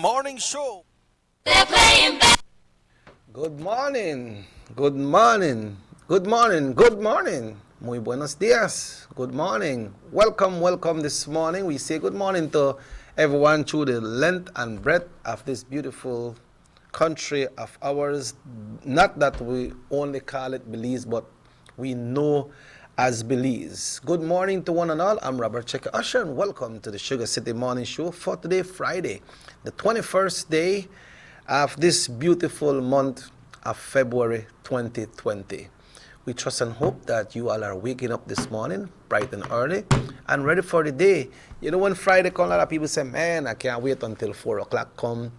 Morning Show. They're playing back. Good morning, good morning, good morning, good morning. Muy buenos dias. Good morning. Welcome this morning. We say good morning to everyone through the length and breadth of this beautiful country of ours. Not that we only call it Belize, but we know as Belize. Good morning to one and all. I'm Robert Checker Usher, and welcome to the Sugar City Morning Show for today, Friday, the 21st day of this beautiful month of February 2020. We trust and hope that you all are waking up this morning bright and early and ready for the day. You know, when Friday comes, a lot of people say, man, I can't wait until 4 o'clock come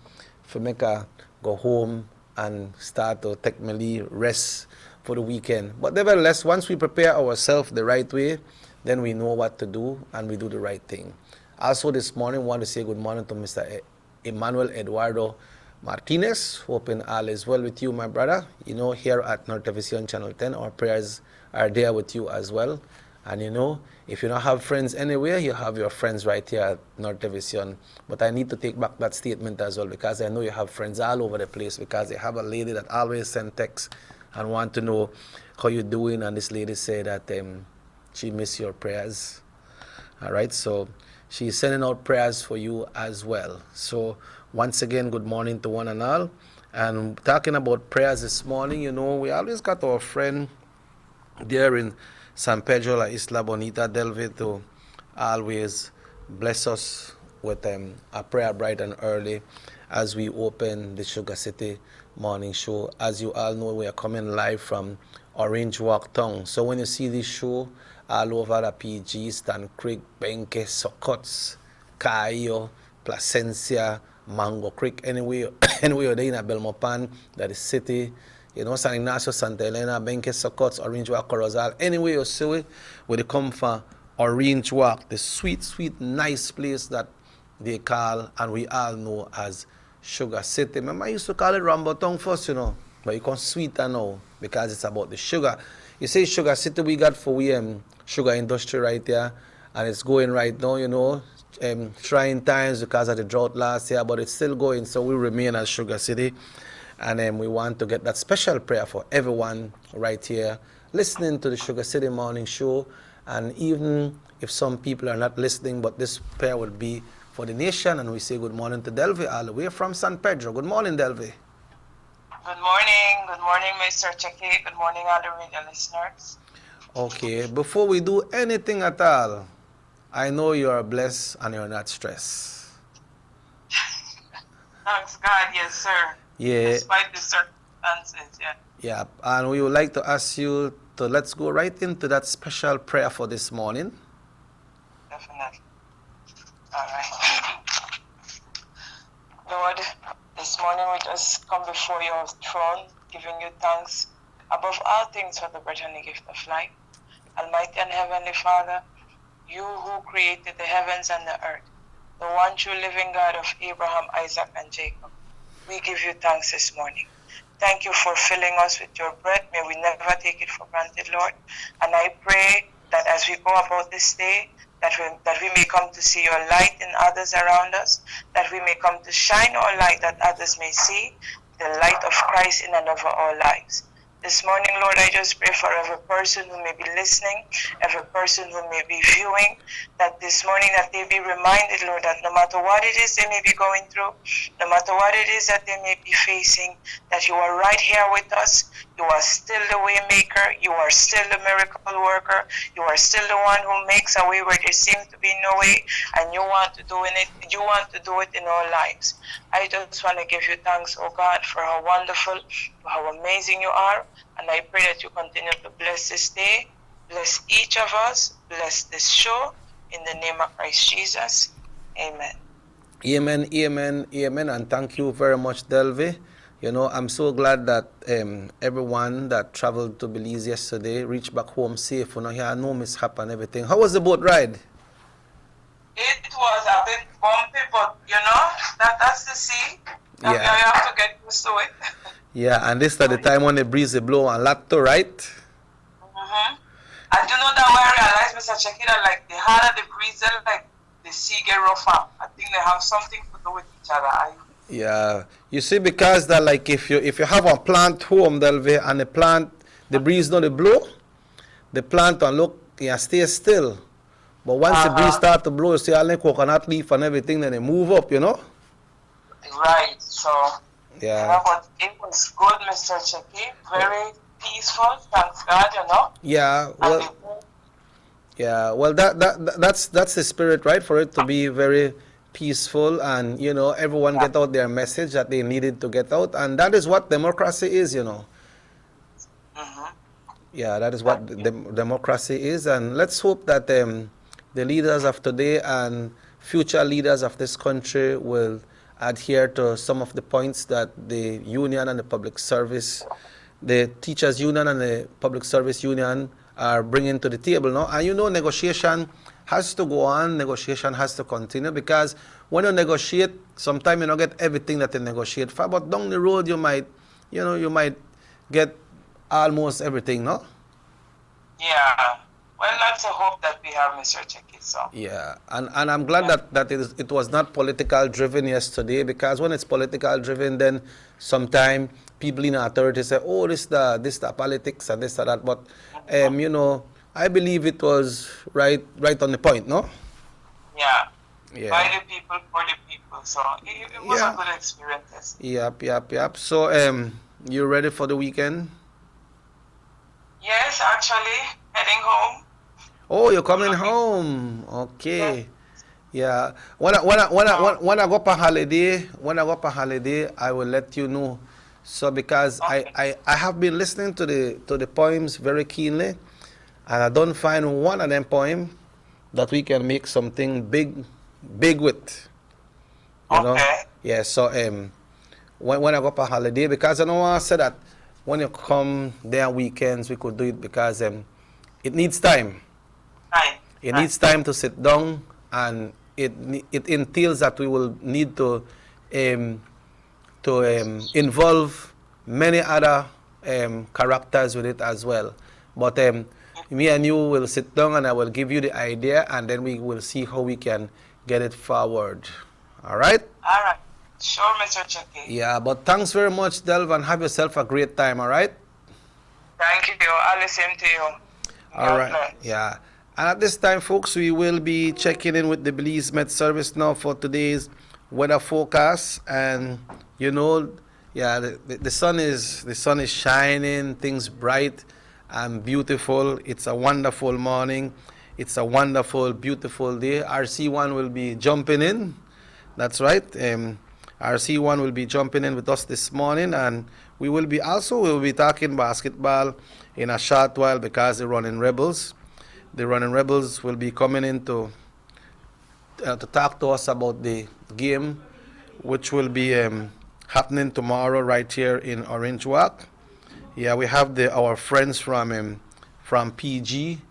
for me to go home and start to take my leave, rest for the weekend. But nevertheless, once we prepare ourselves the right way, then we know what to do and we do the right thing. Also this morning, I want to say good morning to Mr. Emmanuel Eduardo Martinez. Hoping all is well with you, my brother. You know, here at North Television Channel 10, our prayers are there with you as well. And you know, if you don't have friends anywhere, you have your friends right here at North Television. But I need to take back that statement as well, because I know you have friends all over the place, because I have a lady that always send texts and want to know how you're doing. And this lady said that she missed your prayers. All right, so she's sending out prayers for you as well. So once again, good morning to one and all. And talking about prayers this morning, you know, we always got our friend there in San Pedro La Isla Bonita, Delve, to always bless us with a prayer bright and early as we open the Sugar City Morning Show. As you all know, we are coming live from Orange Walk Town. So when you see this show all over the PG, Stan Creek, Benke, Sokots, Cayo, Placencia, Mango Creek, anywhere you're there in Belmopan, that is city, you know, San Ignacio, Santa Elena, Benke, Sokots, Orange Walk, Corozal, anywhere you see it, where they come from Orange Walk, the sweet, nice place that they call, and we all know as Sugar City. Remember, I used to call it Rambo Town first, you know, but you can sweeter now because it's about the sugar. You say Sugar City, we got for we sugar industry right there, and it's going right now, you know. Trying times because of the drought last year, but it's still going, so we remain as Sugar City. And we want to get that special prayer for everyone right here listening to the Sugar City Morning Show. And even if some people are not listening, but this prayer will be for the nation. And we say good morning to Delve all the way from San Pedro. Good morning, Delve. Good morning, Mr. Checky. Good morning, all the radio listeners. Okay, before we do anything at all, I know you are blessed and you're not stressed. Thanks God, yes, sir. Yeah. Despite the circumstances, yeah. Yeah, and we would like to ask you to let's go right into that special prayer for this morning. Definitely. All right. Lord, this morning we just come before your throne, giving you thanks above all things for the breath and the gift of life. Almighty and Heavenly Father, you who created the heavens and the earth, the one true living God of Abraham, Isaac, and Jacob, we give you thanks this morning. Thank you for filling us with your breath. May we never take it for granted, Lord. And I pray that as we go about this day, that we may come to see your light in others around us, that we may come to shine our light that others may see the light of Christ in and over our lives. This morning, Lord, I just pray for every person who may be listening, every person who may be viewing, that this morning that they be reminded, Lord, that no matter what it is they may be going through, no matter what it is that they may be facing, that you are right here with us. You are still the way maker. You are still the miracle worker. You are still the one who makes a way where there seems to be no way, and you want to do it. You want to do it in our lives. I just want to give you thanks, oh God, for how wonderful, how amazing you are. And I pray that you continue to bless this day, bless each of us, bless this show, in the name of Christ Jesus. Amen. Amen, amen, amen, and thank you very much, Delve. You know, I'm so glad that everyone that traveled to Belize yesterday reached back home safe. You know, here no mishap and everything. How was the boat ride? It was a bit bumpy, but you know, that's the sea. Yeah. You have to get used to it. Yeah, and this is the time when the breeze blow and lot to right. Mm-hmm. And you know that where I realized, Mr. Checky, that like the harder the breeze, like the sea get rougher. I think they have something to do with each other. Yeah, you see, because that like if you have a plant home, Delve, and the breeze not blow, the plant and look, yeah, stay still. But once the breeze Uh-huh. start to blow, you see all the coconut leaf and everything, then they move up, you know. Right. So, Yeah, but it was good, Mr. Chicky. Very peaceful, thanks God, yeah. And Well, yeah. Well, that's the spirit, right? For it to be very peaceful, and everyone yeah. get out their message that they needed to get out, and that is what democracy is. Mm-hmm. Yeah, that is Thank what you. democracy is, and let's hope that the leaders of today and future leaders of this country will adhere to some of the points that the union and the public service, the teachers union and the public service union are bringing to the table now. And negotiation has to go on, negotiation has to continue, because when you negotiate, sometimes you don't get everything that you negotiate for, but down the road you might get almost everything, no? Yeah. Well, that's a hope that we have, Mr. Chicky. So, Yeah, and I'm glad yeah. that it was not political driven yesterday, because when it's political driven, then sometimes people in authority say, oh, this the politics and this or that. But Mhm. I believe it was right on the point, no? Yeah. By Yeah, the people, for the people. So, it was a yeah, good experience. yep. So you ready for the weekend? Yes, actually, heading home. Oh, you're I'm coming looking. home. Yes. Okay. Yeah. So, When I go for holiday, I will let you know. So because okay. I have been listening to the poems very keenly, and I don't find one of them poem that we can make something big with. You know? Okay. Yeah. So when I go for holiday, because I don't want to say that when you come there on weekends we could do it, because it needs time. Right. It Right. needs time to sit down, and it entails that we will need um, to involve many other characters with it as well. But me and you will sit down, and I will give you the idea, and then we will see how we can get it forward. All right? All right. Sure, Mr. Chicky. Yeah, but thanks very much, Delv, and have yourself a great time, all right? Thank you. I'll listen to you. All God right. bless. Yeah. And at this time, folks, we will be checking in with the Belize Met Service now for today's weather forecast. And yeah, the sun is shining, things bright and beautiful. It's a wonderful morning. It's a wonderful, beautiful day. RC1 will be jumping in. That's right. RC1 will be jumping in with us this morning, and we'll be talking basketball in a short while, because the running rebels will be coming in to talk to us about the game, which will be happening tomorrow right here in Orange Walk. Yeah, we have our friends from PG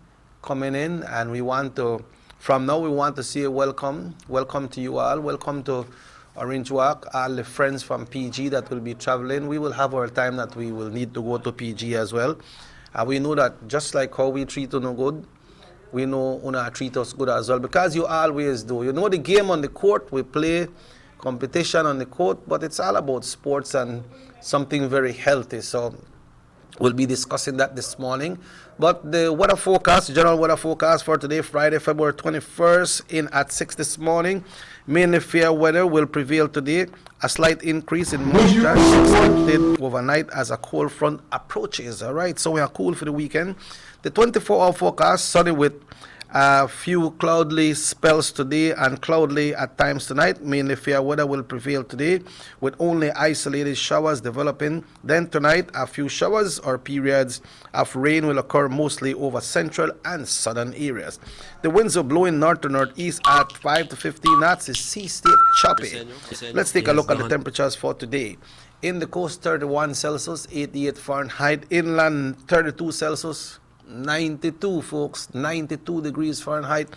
coming in, and from now we want to say welcome to you all, welcome to Orange Walk, all the friends from PG that will be traveling. We will have our time that we will need to go to PG as well. We know that just like how we treat you no good, we know una treat us good as well, because you always do. The game on the court, we play competition on the court, but it's all about sports and something very healthy. So we'll be discussing that this morning. But the general weather forecast for today, Friday, February 21st, in at 6 this morning. Mainly fair weather will prevail today. A slight increase in moisture is expected overnight as a cold front approaches. All right, so we are cool for the weekend. The 24-hour forecast, sunny with a few cloudy spells today and cloudy at times tonight. Mainly fair weather will prevail today, with only isolated showers developing. Then tonight, a few showers or periods of rain will occur mostly over central and southern areas. The winds are blowing north to northeast at 5 to 15 knots. Is sea state choppy. Let's take a look at the temperatures for today. In the coast, 31 Celsius, 88 Fahrenheit. Inland, 32 Celsius, 92, folks, 92 degrees Fahrenheit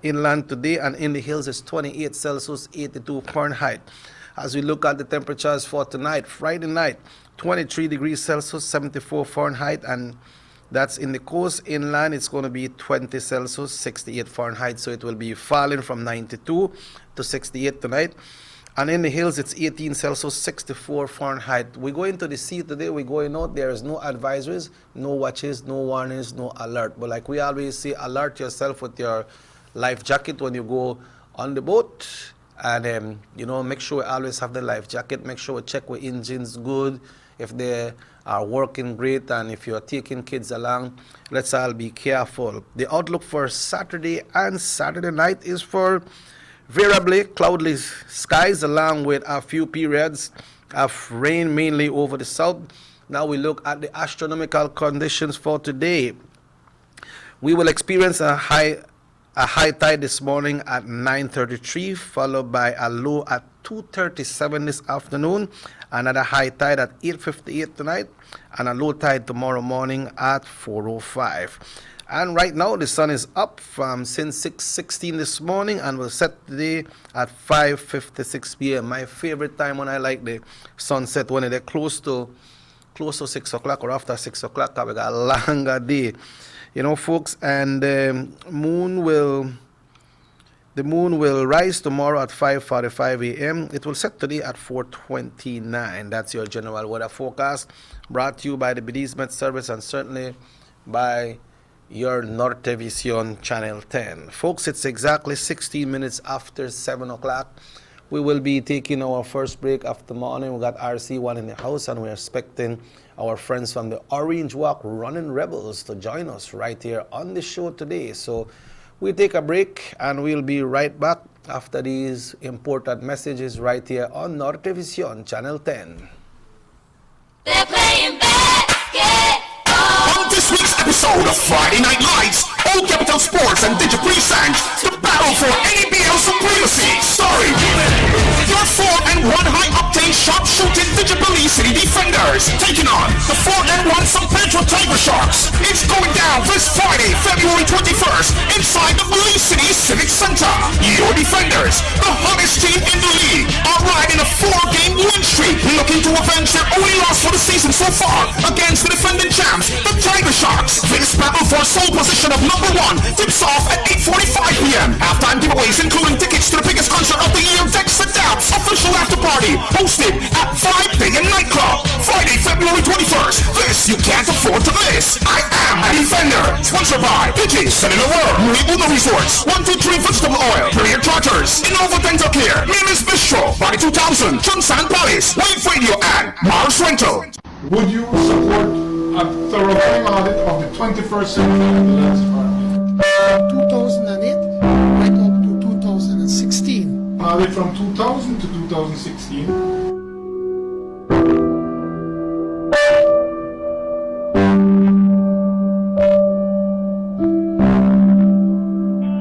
inland today, and in the hills is 28 Celsius, 82 Fahrenheit. As we look at the temperatures for tonight, Friday night, 23 degrees Celsius, 74 Fahrenheit, and that's in the coast. Inland, it's going to be 20 Celsius, 68 Fahrenheit, so it will be falling from 92 to 68 tonight. And in the hills, it's 18 Celsius, 64 Fahrenheit. We go into the sea today, we're going out. There is no advisories, no watches, no warnings, no alert. But like we always say, alert yourself with your life jacket when you go on the boat. And, make sure we always have the life jacket. Make sure we check with engines good, if they are working great. And if you're taking kids along, let's all be careful. The outlook for Saturday and Saturday night is for variably cloudy skies along with a few periods of rain mainly over the south. Now we look at the astronomical conditions for today. We will experience a high tide this morning at 9:33, followed by a low at 2:37 this afternoon, another high tide at 8:58 tonight, and a low tide tomorrow morning at 4:05. And right now the sun is up since 6:16 this morning and will set today at 5:56 p.m. My favorite time when I like the sunset, when it's close to 6 o'clock or after 6 o'clock. We got a longer day, folks. And the moon will rise tomorrow at 5:45 a.m. It will set today at 4:29. That's your general weather forecast, brought to you by the Belize Met Service and certainly by your Norte Vision Channel 10. Folks, it's exactly 16 minutes after 7 o'clock. We will be taking our first break of the morning. We got RC1 in the house, and we're expecting our friends from the Orange Walk Running Rebels to join us right here on the show today. So we'll take a break, and we'll be right back after these important messages right here on Norte Vision Channel 10. They're playing basketball. On this week's episode of Friday Night Lights, Old Capital Sports and Digi present the battle for NBL supremacy, starring your 4-1 high-octane sharp-shooting Digi Belize City Defenders taking on the 4-1 San Pedro Tiger Sharks. It's going down this Friday, February 21st, inside the Belize City Civic Center. Your defenders, the hottest team in the league, are riding a 4-game win streak, looking to avenge their only loss for the season so far against the defending champs, the Tiger Sharks. This battle for sole position of number 1 tips off at 8:45 p.m. Halftime giveaways including tickets to the biggest concert of the year, Dexter Doubt's official after party, hosted at 5 p.m. Nightclub. Friday, February 21st. This you can't afford to miss. I am a defender. Sponsored by Pidgey, Senator World, Muri Uno Resorts, 123 Vegetable Oil, Premier Charters, Innova Dental Care, Mimis Bistro, Body 2000, Johnson Palace, Wave Radio, and Mars Rental. Would you support a thoroughgoing audit of the 21st century ambulance department? 2008 right up to 2016. Audit from 2000 to 2016.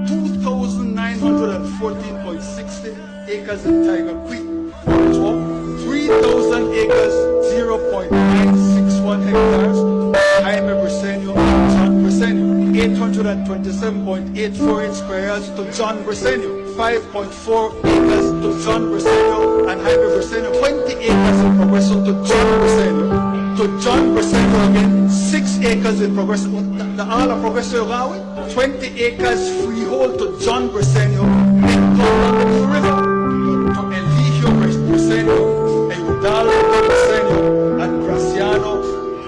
2,914.60 acres in Tiger Creek, 3,000 acres, 0.961 hectares, Jaime Briseño, John Briseño, 827.848 square yards to John Briseño, 5.4 acres to John Briseño and Jaime Briseño, 20 acres in Progreso to John Briseño, again, 6 acres in Progreso, the all of Progreso Yogawi, 20 acres freehold to John Briseño, and to along the river to Eligio Briseño, Eudaldo Briseño, and Graciano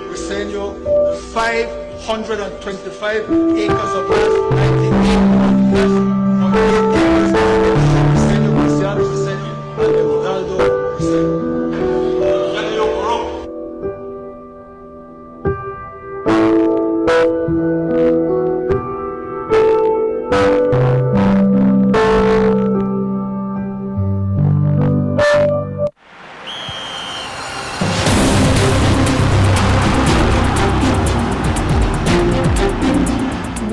Briseño, 525 acres of land, 98.8 acres, Briseño, Graciano Briseño, and Eudaldo Briseño.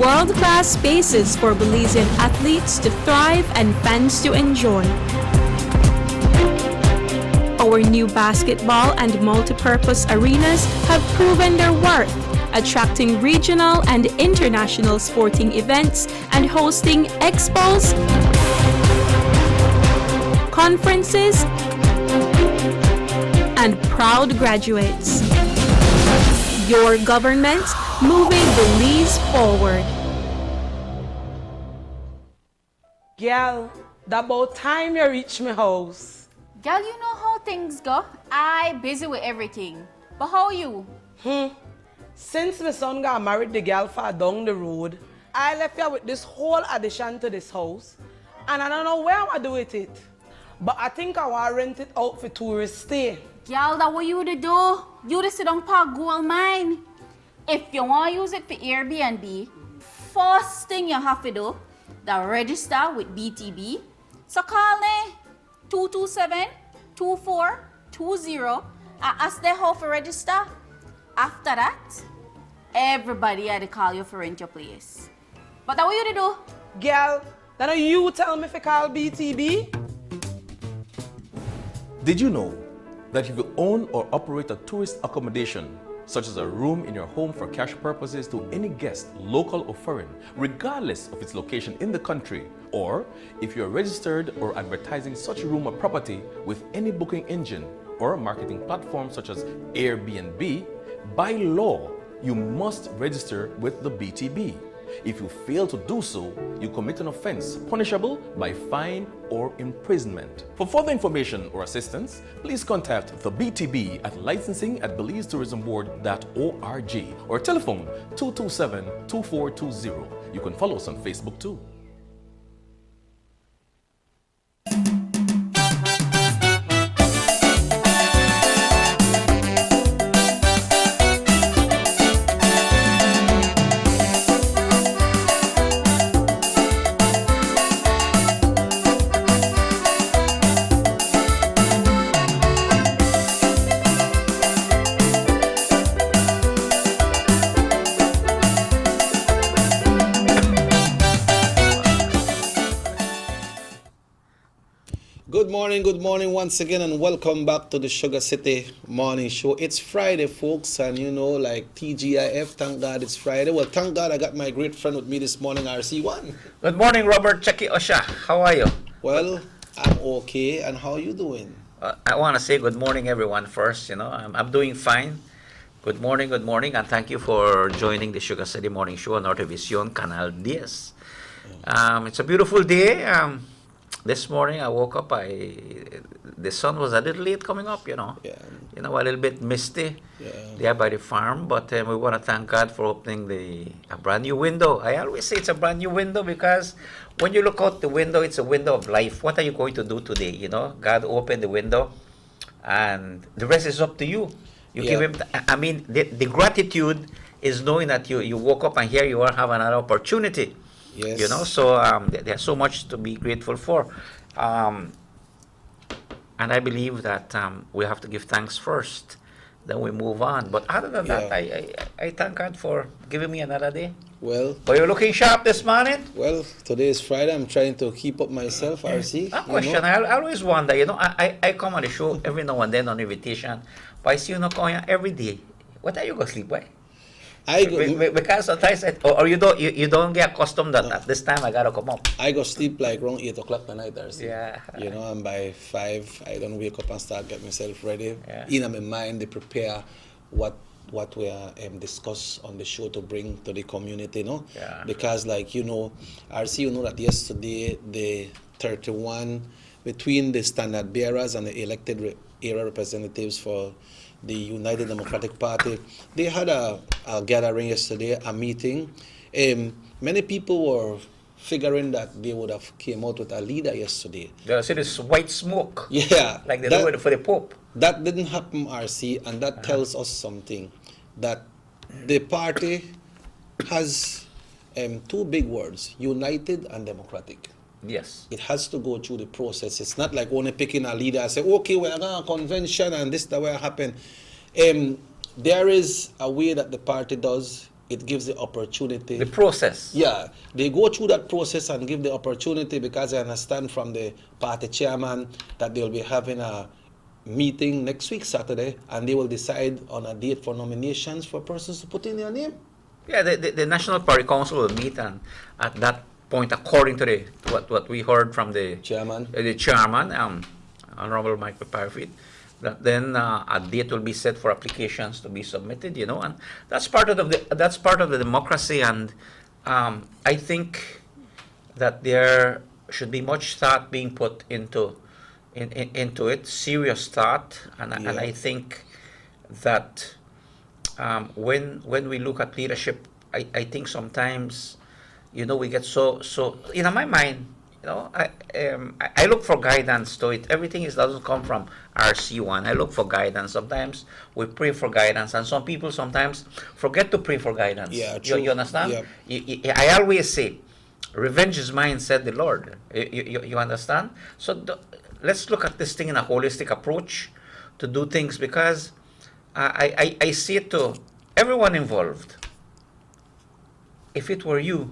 World-class spaces for Belizean athletes to thrive and fans to enjoy. Our new basketball and multi-purpose arenas have proven their worth, attracting regional and international sporting events and hosting expos, conferences, and proud graduates. Your government moving Belize forward. Girl, that about time you reach my house. Girl, you know how things go. I busy with everything. But how are you? Since my son got married the girl far down the road, I left here with this whole addition to this house. And I don't know where I'm going to do with it. But I think I want to rent it out for tourists stay. Girl, that what you to do? You to sit on park gold mine. If you want to use it for Airbnb, first thing you have to do, the register with BTB. So call me 227-2420 and ask them how to register. After that, everybody had to call you for rent your place. But that what you to do? Girl, then you tell me if I call BTB? Did you know that if you own or operate a tourist accommodation, such as a room in your home for cash purposes to any guest, local or foreign, regardless of its location in the country, or if you are registered or advertising such room or property with any booking engine or marketing platform such as Airbnb, by law, you must register with the BTB. If you fail to do so, you commit an offense punishable by fine or imprisonment. For further information or assistance, please contact the BTB at licensing@belizetourismboard.org or telephone 227-2420. You can follow us on Facebook too. Good morning once again, and welcome back to the Sugar City Morning Show. It's Friday, folks, and you know, like TGIF, thank God it's Friday. Well, thank God I got my great friend with me this morning, RC1. Good morning, Robert Chucky Osha. How are you? Well, I'm okay, and how are you doing? I want to say good morning, everyone, first. You know, I'm doing fine. Good morning, and thank you for joining the Sugar City Morning Show on Nortevisión Canal 10. It's a beautiful day. This morning I woke up, the sun was a little late coming up, you know. Yeah. You know, a little bit misty there by the farm, but we want to thank God for opening a brand new window. I always say it's a brand new window because when you look out the window, it's a window of life. What are you going to do today? You know, God opened the window and the rest is up to you. You give him, the gratitude is knowing that you woke up and here you are having another opportunity. Yes. You know, so there's so much to be grateful for. And I believe that we have to give thanks first, then we move on. But other than that, I thank God for giving me another day. Well, Are you looking sharp this morning? well, today is Friday. I'm trying to keep up myself, RC. A question, I always wonder, you know, I come on the show every now and then on invitation, but I see you not coming every day. What are you going to sleep by? Because sometimes, or you don't get accustomed that at this time I gotta come up. I go sleep like around 8 o'clock at night, RC. Yeah. You know, and by 5, I don't wake up and start get myself ready. Yeah. In my mind, they prepare what we discuss on the show to bring to the community, you know. Yeah. Because, like, you know, RC, you know that yesterday the 31 between the standard bearers and the elected area representatives for the United Democratic Party, they had a gathering yesterday, a meeting. Many people were figuring that they would have came out with a leader yesterday. They see this white smoke. Yeah. Like they do it for the Pope. That didn't happen, RC, and that tells us something. That the party has two big words, united and democratic. Yes. It has to go through the process. It's not like only picking a leader and say, okay, we're going to a convention and this that will happen. There is a way that the party does. It gives the opportunity. The process. Yeah. They go through that process and give the opportunity because I understand from the party chairman that they will be having a meeting next week, Saturday, and they will decide on a date for nominations for persons to put in their name. Yeah, the National Party Council will meet, and at that point, according to what we heard from the chairman, Honorable Michael Parfit, that then a date will be set for applications to be submitted. You know, and that's part of the democracy. And I think that there should be much thought being put into into it, serious thought, and I think that when we look at leadership, I think sometimes, we get so in my mind, I look for guidance to it. Everything doesn't come from RC1. I look for guidance. Sometimes we pray for guidance, and some people sometimes forget to pray for guidance. Yeah, true. You understand? Yep. I always say, revenge is mine, said the Lord. You understand? So let's look at this thing in a holistic approach to do things, because I see it to everyone involved. If it were you,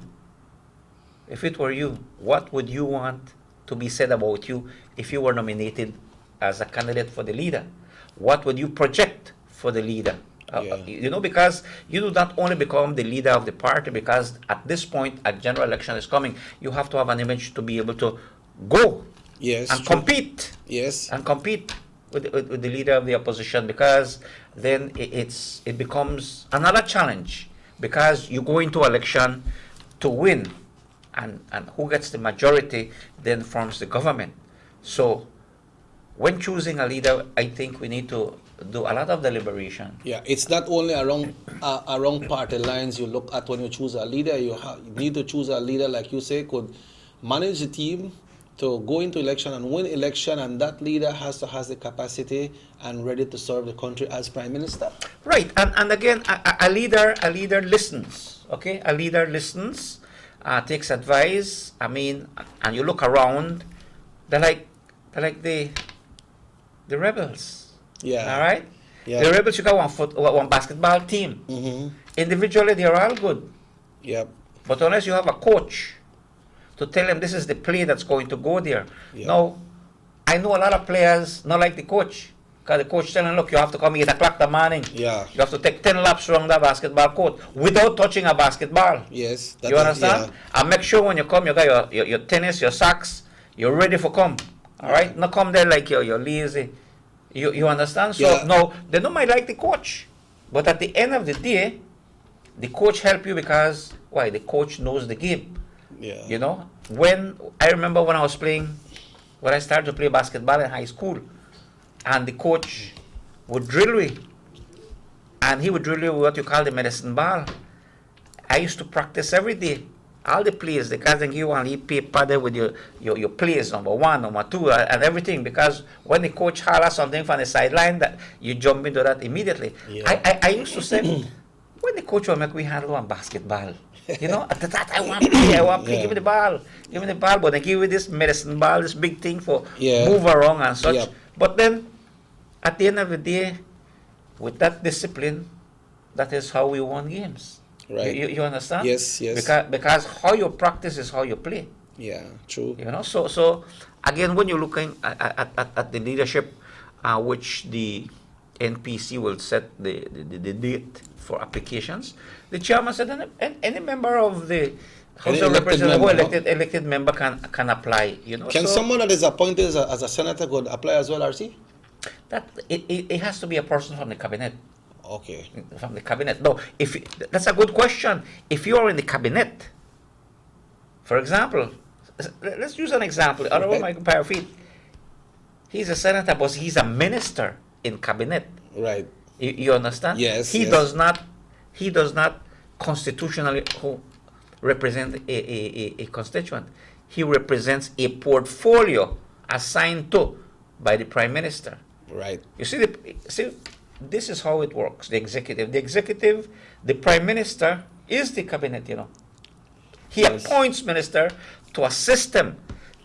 what would you want to be said about you if you were nominated as a candidate for the leader? What would you project for the leader? Because you do not only become the leader of the party, because at this point, a general election is coming. You have to have an image to be able to go and compete. Yes. And compete with the leader of the opposition, because then it becomes another challenge, because you go into election to win, and who gets the majority then forms the government. So when choosing a leader, I think we need to do a lot of deliberation. Yeah, it's not only around party lines you look at when you choose a leader. You need to choose a leader, like you say, could manage the team to go into election and win election, and that leader has the capacity and ready to serve the country as prime minister. Right, and again, a leader listens. Okay, a leader listens, takes advice. I mean, and you look around, they're like the rebels. Yeah. All right. Yeah. The rebels, you got one basketball team. Mm-hmm. Individually, they're all good. Yep. But unless you have a coach to tell them this is the play that's going to go there. Yeah. Now, I know a lot of players not like the coach, because the coach telling, look, you have to come 8 o'clock in the morning. Yeah. You have to take 10 laps around the basketball court without touching a basketball. Yes. You understand? Yeah. And make sure when you come, you got your tennis, your socks, you're ready for come. All right? Not come there like you're lazy. You understand? So, Yeah. no, they don't might like the coach. But at the end of the day, the coach help you because, why? The coach knows the game. Yeah. I remember when I started to play basketball in high school, and the coach would drill me, and he would drill you with what you call the medicine ball. I used to practice every day, all the plays. The guys then give you one little paper there with your plays, number 1, number 2, and everything, because when the coach hollers something from the sideline, that you jump into that immediately. Yeah. I used to say, when the coach will make we handle one basketball, at that I want to play, Yeah. give me the ball, but they give you this medicine ball, this big thing for Yeah. move around and such. Yep. But then, at the end of the day, with that discipline, that is how we won games. Right. You understand? Yes, yes. Because how you practice is how you play. Yeah, true. So again, when you're looking at the leadership, which the NPC will set the date for applications, the chairman said any member of the House of Representatives who elected member can apply. Can someone that is appointed as a senator could apply as well, RC? That it has to be a person from the cabinet. Okay. From the cabinet. No, that's a good question. If you are in the cabinet, for example, let's use an example. Honorable Michael Parafit, he's a senator, but he's a minister in cabinet. Right. You understand? Yes. He does not constitutionally represent a constituent. He represents a portfolio assigned to by the prime minister. Right. You see, this is how it works. The executive, the prime minister is the cabinet. He appoints minister to assist them.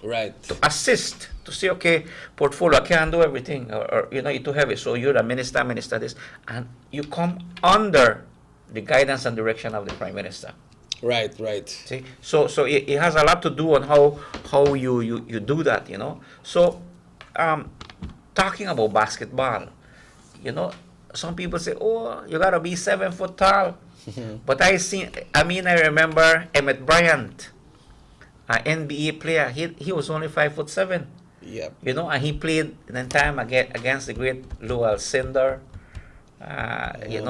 Right. To assist, to say, okay, portfolio, I can't do everything, or you're too heavy, so you're a minister this, and you come under the guidance and direction of the prime minister. Right. See, so it has a lot to do on how you do that, So, talking about basketball, some people say, oh, you gotta be 7 foot tall, but I remember Emmett Bryant, an NBA player. He was only 5'7". Yep. And he played in time against the great Lou Alcindor, and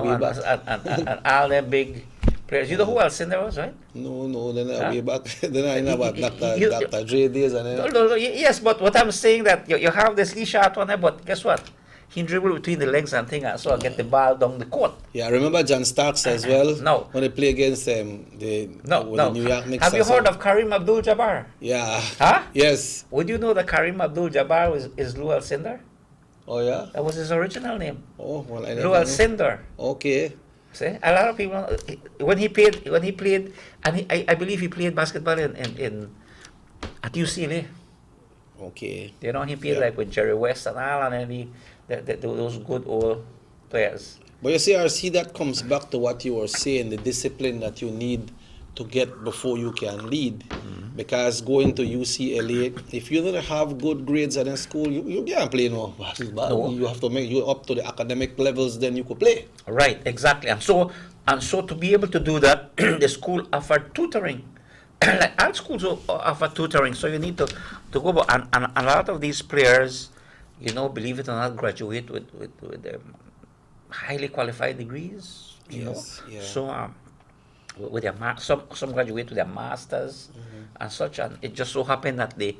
all the big players. You know who Alcindor was, right? No, then Huh? way back, then I know about You- Dr. Dre days and then. No, yes, but what I'm saying that you have this Lee shot one there, but guess what? He dribble between the legs and thing, and so I get the ball down the court. Yeah, I remember John Starks as well. No. When they play against the New York Knicks. Have you or heard something. of Kareem Abdul-Jabbar? Yeah. Huh? Yes. Would you know that Kareem Abdul-Jabbar is Lou Alcindor? Oh yeah. That was his original name. Oh well, I Lou never know. Alcindor. Okay. See, a lot of people when he played, and I believe he played basketball in at UCLA. Okay. You know, he played like with Jerry West and all, and then those good old players. But you see, RC, that comes back to what you were saying, the discipline that you need to get before you can lead. Because going to UCLA, if you don't have good grades in school, you can't play no basketball. No. You have to make you up to the academic levels, then you could play. Right, exactly. And so to be able to do that, the school offered tutoring. Like all schools offer tutoring, so you need to go. And a lot of these players, you know, believe it or not, graduate with highly qualified degrees. You Yes, know, yeah. so with their some graduate with their masters and such, and it just so happened that they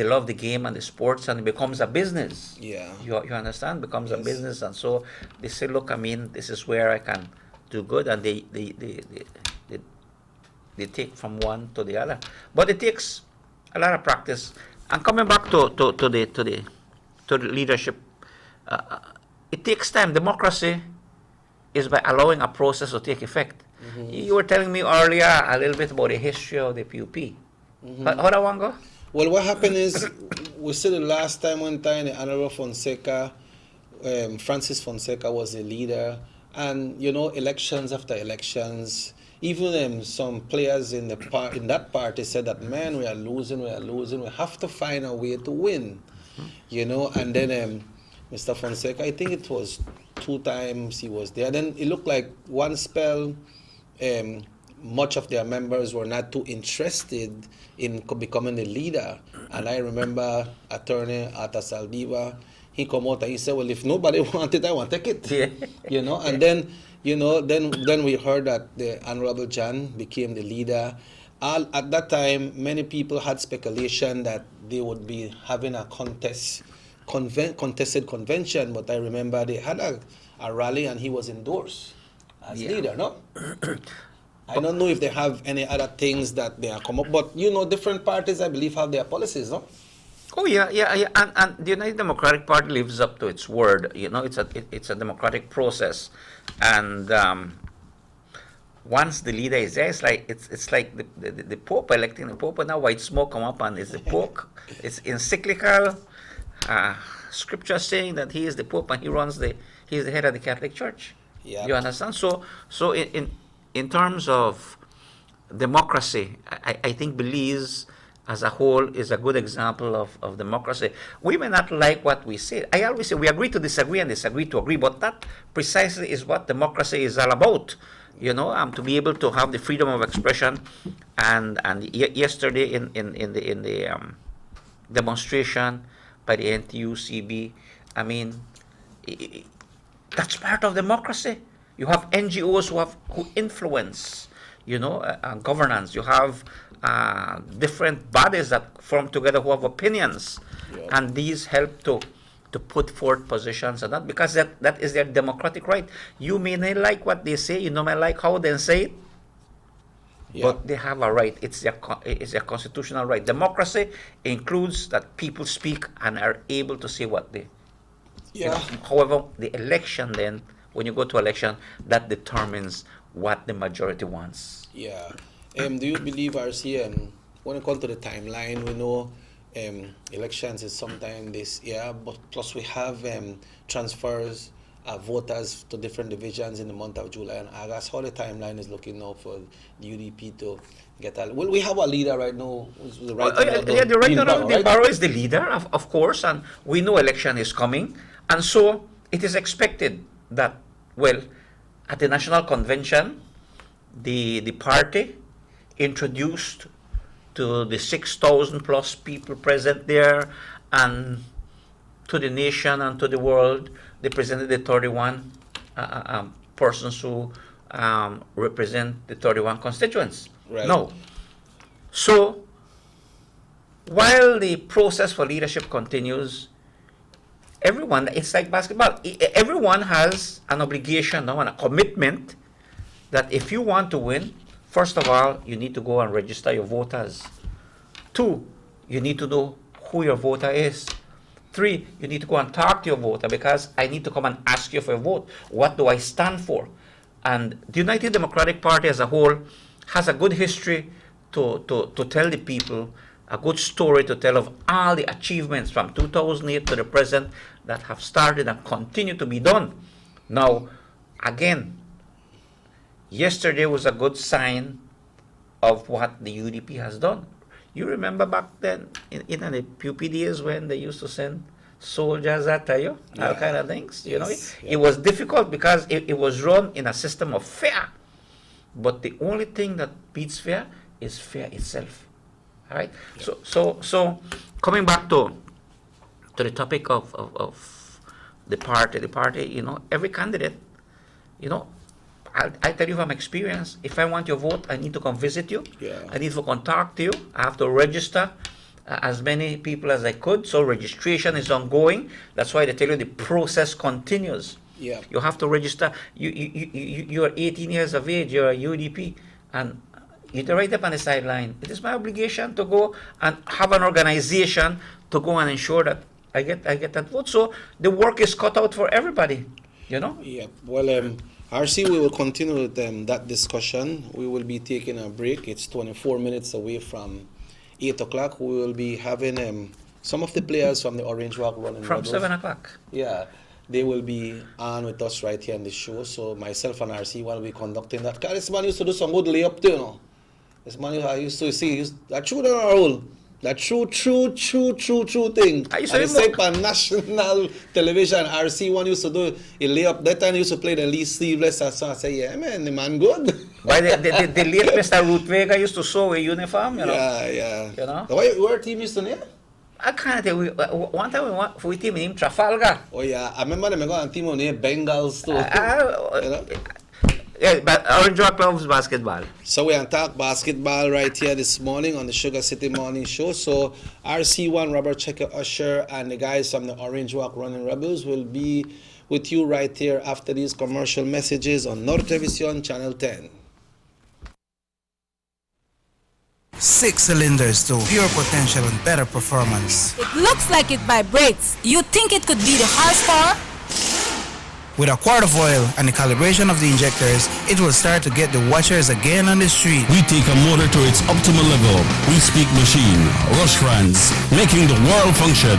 love the game and the sports, and it becomes a business. Yeah. You understand? Becomes a Yes. business, and so they say, look, I mean, this is where I can do good, and they take from one to the other. But it takes a lot of practice. And coming back to the leadership, it takes time. Democracy is by allowing a process to take effect. You were telling me earlier a little bit about the history of the PUP. How that one go? Well, what happened is, we said the last time one time, the Honorable Fonseca, Francis Fonseca was the leader, and you know, elections after elections, even some players in that party said that, man, we are losing, we have to find a way to win, you know. And then Mr. Fonseca, I think it was 2 times he was there. Then it looked like one spell, much of their members were not too interested in becoming the leader. And I remember Attorney Arta Saldiva, he come out and he said, well, if nobody wants it, I want to take it. Yeah. You know, and then, you know, then we heard that the Honorable John became the leader. At that time, many people had speculation that they would be having a contested convention, but I remember they had a rally and he was endorsed as leader, no? I don't know if they have any other things that they are come up, but you know, different parties, I believe, have their policies, no? Oh yeah. And the United Democratic Party lives up to its word. You know, it's a democratic process, and once the leader is there, it's like the Pope electing the Pope, and now white smoke come up, and it's the Pope. It's encyclical scripture saying that he is the Pope and he's the head of the Catholic Church. Yeah. You understand? So in terms of democracy, I think Belize as a whole is a good example of democracy. We may not like what we say. I always say we agree to disagree and disagree to agree, but that precisely is what democracy is all about. You know, to be able to have the freedom of expression, and yesterday in the demonstration by the NTUCB, I mean, that's part of democracy. You have NGOs who influence, you know, governance. You have different bodies that form together who have opinions, and these help to put forth positions and that, because that is their democratic right. You may not like what they say, you know, may like how they say it, but they have a right. It's their constitutional right. Democracy includes that people speak and are able to say what they. You know. However, the election then, when you go to election, that determines what the majority wants. Yeah. Do you believe, RC, when it comes to the timeline, we know elections is sometime this year, but plus we have transfers voters to different divisions in the month of July and August. How the timeline is looking now for the UDP to get a... Well, we have a leader right now. The right the Barrow is the leader, of course, and we know election is coming. And so it is expected that, well, at the National Convention, the party introduced to the 6,000 plus people present there, and to the nation and to the world, they presented the 31 persons who represent the 31 constituents. Right. No. So, while the process for leadership continues, everyone, it's like basketball, everyone has an obligation now and a commitment that if you want to win, first of all, you need to go and register your voters. 2, you need to know who your voter is. 3, you need to go and talk to your voter, because I need to come and ask you for a vote. What do I stand for? And the United Democratic Party as a whole has a good history to tell the people, a good story to tell of all the achievements from 2008 to the present that have started and continue to be done. Now, again, yesterday was a good sign of what the UDP has done. You remember back then, in the PUP days when they used to send soldiers after you, all kind of things, you know. It was difficult because it was run in a system of fear. But the only thing that beats fear is fear itself. All right? So coming back to the topic of the party, you know, every candidate, you know, I tell you from experience, if I want your vote, I need to come visit you. I need to contact you. I have to register as many people as I could. So registration is ongoing. That's why they tell you the process continues. You have to register. You are 18 years of age. You're a UDP, and you're right up on the sideline. It is my obligation to go and have an organization to go and ensure that I get that vote. So the work is cut out for everybody. You know. Well, RC, we will continue with that discussion. We will be taking a break. It's 24 minutes away from 8 o'clock. We will be having some of the players from the Orange Rock Running From Rebels. 7 o'clock. Yeah, they will be on with us right here on the show. So myself and RC will be conducting that. This man used to do some good layup too, you know. This man I used to see, that true on our role. That true thing. And it's like on national television, RC1 used to do a layup. That time he used to play the least sleeveless. So I say, yeah, man, the man good. Why the late Mr. Ruth Vega used to sew a uniform, you know? Yeah. You know? Where team used to name? I can't tell you. One time we team named Trafalgar. Oh, yeah. I remember them got a team on named Bengals, too. You know? Yeah, but Orange Rock loves basketball. So we're on talk basketball right here this morning on the Sugar City Morning Show. So RC1, Robert Checker Usher, and the guys from the Orange Rock Running Rebels will be with you right here after these commercial messages on Norte Television Channel 10. 6 cylinders to pure potential and better performance. It looks like it vibrates. You think it could be the horsepower? With a quart of oil and the calibration of the injectors, it will start to get the watchers again on the street. We take a motor to its optimal level. We speak machine, rush runs, making the world function.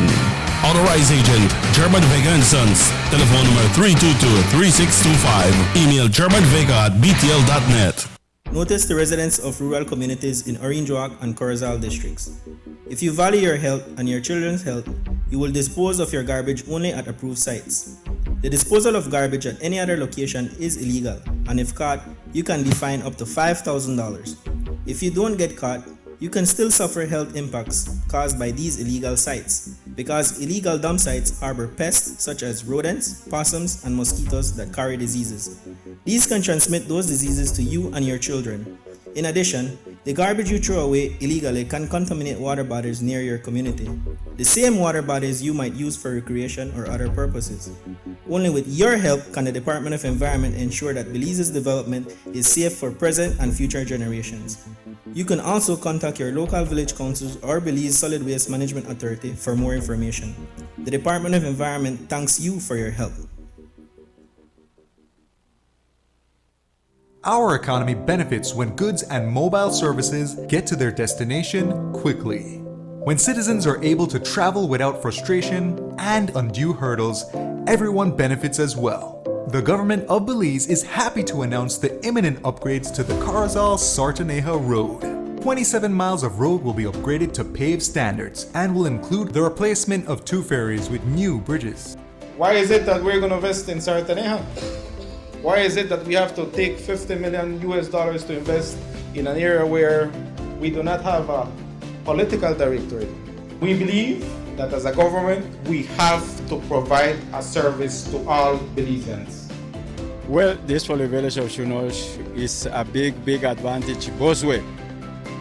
Authorized agent, German Vega & Sons. Telephone number 322-3625. Email germanvega@btl.net. Notice the residents of rural communities in Orange Rock and Corozal districts. If you value your health and your children's health, you will dispose of your garbage only at approved sites. The disposal of garbage at any other location is illegal, and if caught, you can be fined up to $5,000. If you don't get caught, you can still suffer health impacts caused by these illegal sites, because illegal dump sites harbor pests such as rodents, possums, and mosquitoes that carry diseases. These can transmit those diseases to you and your children. In addition, the garbage you throw away illegally can contaminate water bodies near your community, the same water bodies you might use for recreation or other purposes. Only with your help can the Department of Environment ensure that Belize's development is safe for present and future generations. You can also contact your local village councils or Belize Solid Waste Management Authority for more information. The Department of Environment thanks you for your help. Our economy benefits when goods and mobile services get to their destination quickly. When citizens are able to travel without frustration and undue hurdles, everyone benefits as well. The government of Belize is happy to announce the imminent upgrades to the Corozal-Sartaneja Road. 27 miles of road will be upgraded to paved standards and will include the replacement of 2 ferries with new bridges. Why is it that we're going to invest in Sartaneja? Why is it that we have to take $50 million to invest in an area where we do not have a political directorate? We believe that as a government, we have to provide a service to all Belizeans. Well, this for the village of Shunosh is a big advantage both way.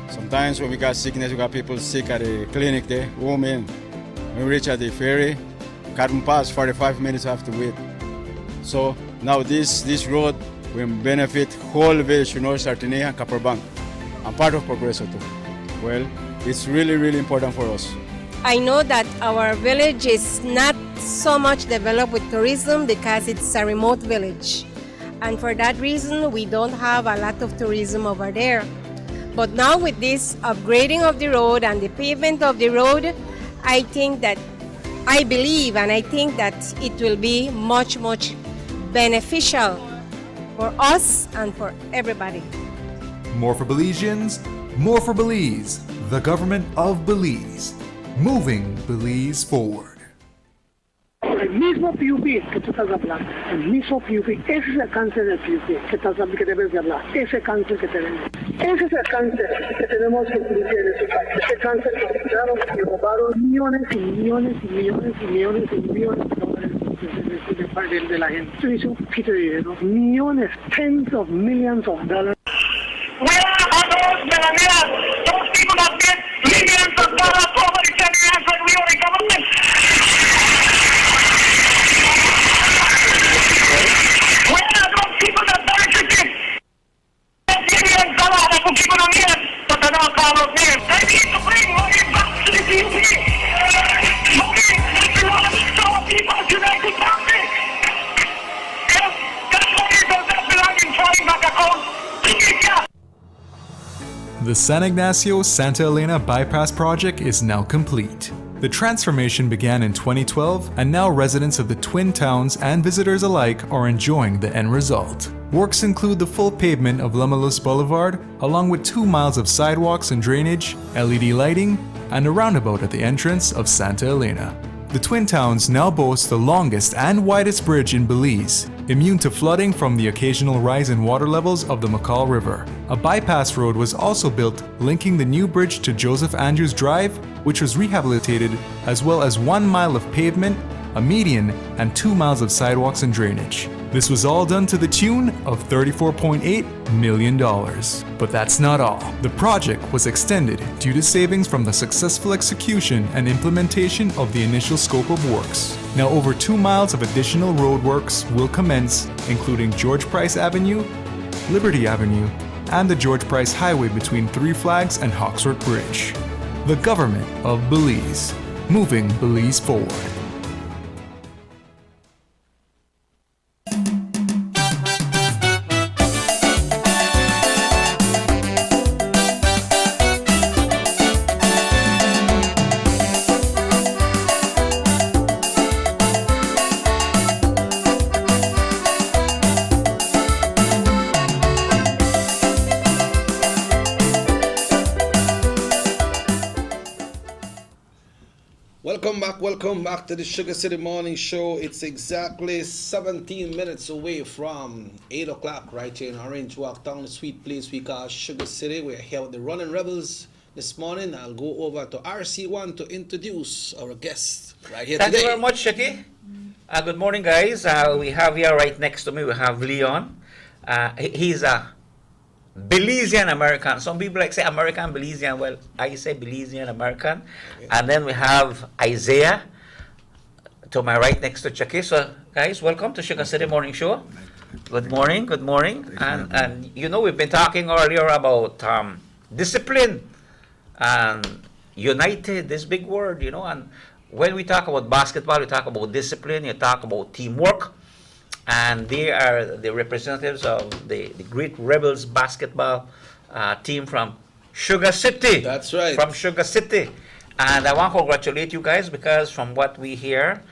Sometimes when we got sickness, we got people sick at the clinic there, women. When we reach at the ferry, can't pass 45 minutes have to wait. So now this road will benefit whole village, Shunosh, Sartini and Copperbank. I'm part of Progresso too. Well, it's really important for us. I know that our village is not so much developed with tourism because it's a remote village. And for that reason, we don't have a lot of tourism over there. But now with this upgrading of the road and the pavement of the road, I think that, I believe and I think that it will be much beneficial for us and for everybody. More for Belizeans, more for Belize, the government of Belize, moving Belize forward. El mismo PUP que tú estás hablando, el mismo PUP, ese es el cáncer del PUP que debes de hablar, ese cáncer que tenemos. Ese es el cáncer que tenemos que cumplir en este país. Ese cáncer que quitaron y robaron millones y millones y millones y millones y millones de dólares de la gente. Eso hizo un poquito de dinero, millones, tens of millions of dollars. Where are those millionaires? Those people that get millions of dollars over the 10 years when we were in government. Where are those people that benefited? Millions of dollars that could keep on here, but they don't call us here. They need to bring money back to the PUP. Money that belongs to our people's United Country. If that money does not belong in foreign bank accounts, bring it here. The San Ignacio-Santa Elena Bypass project is now complete. The transformation began in 2012, and now residents of the Twin Towns and visitors alike are enjoying the end result. Works include the full pavement of Lamalus Boulevard, along with 2 miles of sidewalks and drainage, LED lighting, and a roundabout at the entrance of Santa Elena. The Twin Towns now boast the longest and widest bridge in Belize, immune to flooding from the occasional rise in water levels of the McCall River. A bypass road was also built linking the new bridge to Joseph Andrews Drive, which was rehabilitated, as well as 1 mile of pavement, a median, and 2 miles of sidewalks and drainage. This was all done to the tune of $34.8 million. But that's not all. The project was extended due to savings from the successful execution and implementation of the initial scope of works. Now over 2 miles of additional roadworks will commence, including George Price Avenue, Liberty Avenue, and the George Price Highway between Three Flags and Hawksworth Bridge. The government of Belize, moving Belize forward. Welcome back to the Sugar City Morning Show. It's exactly 17 minutes away from 8 o'clock right here in Orange Walk down the sweet place we call Sugar City. We're here with the Running Rebels this morning. I'll go over to RC1 to introduce our guest right here Thank today. you very much, Shaki. Good morning, guys. We have here right next to me, we have Leon. He's a Belizean American. Some people like say American Belizean. Well, I say Belizean American. Okay. And then we have Isaiah to my right next to Chucky. So, guys, welcome to Sugar City Morning Show. Good morning. Good morning. And you know, we've been talking earlier about discipline and united. This big word, you know. And when we talk about basketball, we talk about discipline. You talk about teamwork. And they are the representatives of the Great Rebels basketball team from Sugar City. That's right. From Sugar City. And I want to congratulate you guys because from what we hear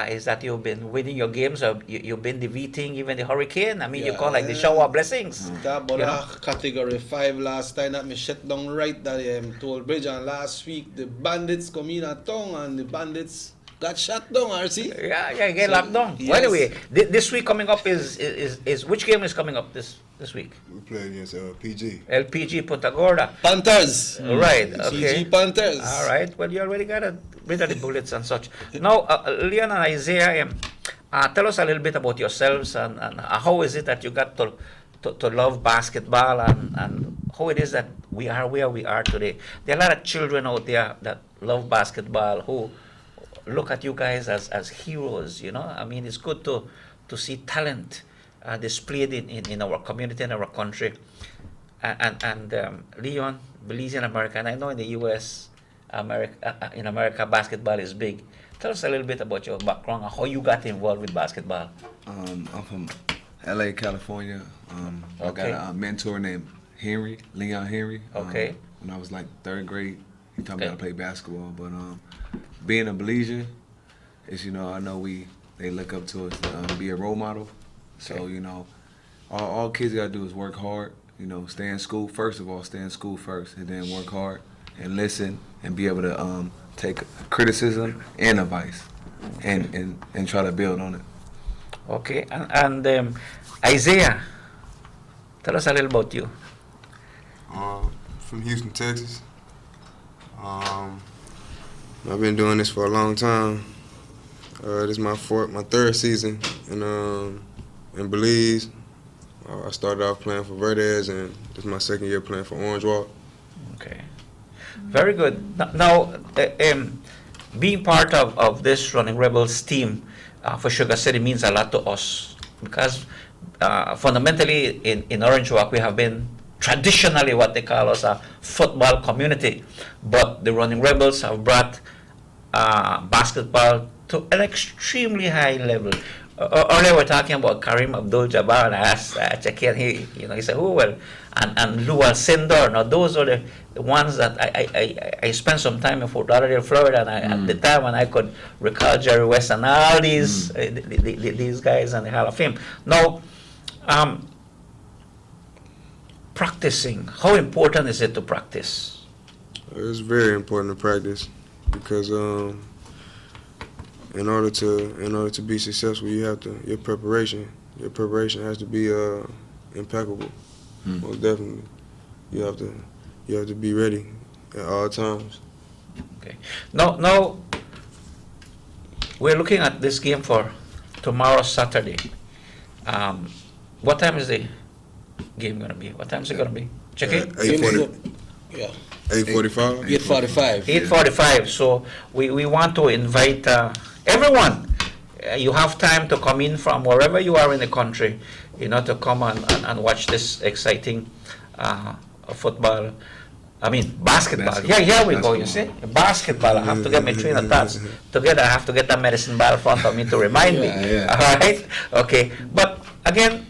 is that you've been winning your games. You've been defeating even the Hurricane. I mean, you call like the shower of blessings. That about category 5 last time that me shut down right that Toll Bridge. And last week, the bandits come in at town and the bandits got shut down, RC. Yeah, get locked down. Yes. Well, anyway, this week coming up is which game is coming up this week? We're playing against LPG. LPG Punta Gorda. Panthers. Right. Okay. CG Panthers. All right. Well, you already got rid of the bullets and such. Now, Leon and Isaiah, Tell us a little bit about yourselves and how is it that you got to love basketball and how it is that we are where we are today. There are a lot of children out there that love basketball who look at you guys as heroes, you know. I mean, it's good to see talent displayed in our community, in our country. And Leon, Belize in America, and I know in the U.S., in America, basketball is big. Tell us a little bit about your background and how you got involved with basketball. I'm from LA, California. I got a mentor named Leon Henry. Okay. When I was like 3rd grade, he taught me how to play basketball. But being a Belizean, is, you know, I know they look up to us to be a role model. So, you know, all kids gotta do is work hard. You know, stay in school. First of all, stay in school first, and then work hard and listen and be able to take criticism and advice, and try to build on it. Okay, and Isaiah, tell us a little about you. From Houston, Texas. I've been doing this for a long time. This is my 3rd season in Belize. I started off playing for Verdes, and this is my 2nd year playing for Orange Walk. Okay, very good. Now, being part of this Running Rebels team for Sugar City means a lot to us because fundamentally in Orange Walk we have been traditionally what they call us a football community, but the Running Rebels have brought basketball to an extremely high level. Earlier we were talking about Kareem Abdul-Jabbar, and I asked Chakin, he said, who? Well, and Lou Alcindor. Now those are the ones that I spent some time in Fort Lauderdale, Florida, and at the time when I could recall Jerry West and all these these guys in the Hall of Fame. Now, practicing, how important is it to practice? It's very important to practice because in order to be successful, your preparation has to be impeccable. Most definitely, you have to be ready at all times. Okay. Now we're looking at this game for tomorrow, Saturday. What time is the game gonna be? What time is it gonna be? Check it. 8:40. Yeah. 8:45. 8:45. 8:45. So we want to invite everyone. You have time to come in from wherever you are in the country, you know, to come and watch this exciting basketball. Here we go, you see? Basketball. I have to get my train of thoughts together. I have to get that medicine ball in front of me to remind me. All right? Okay. But again,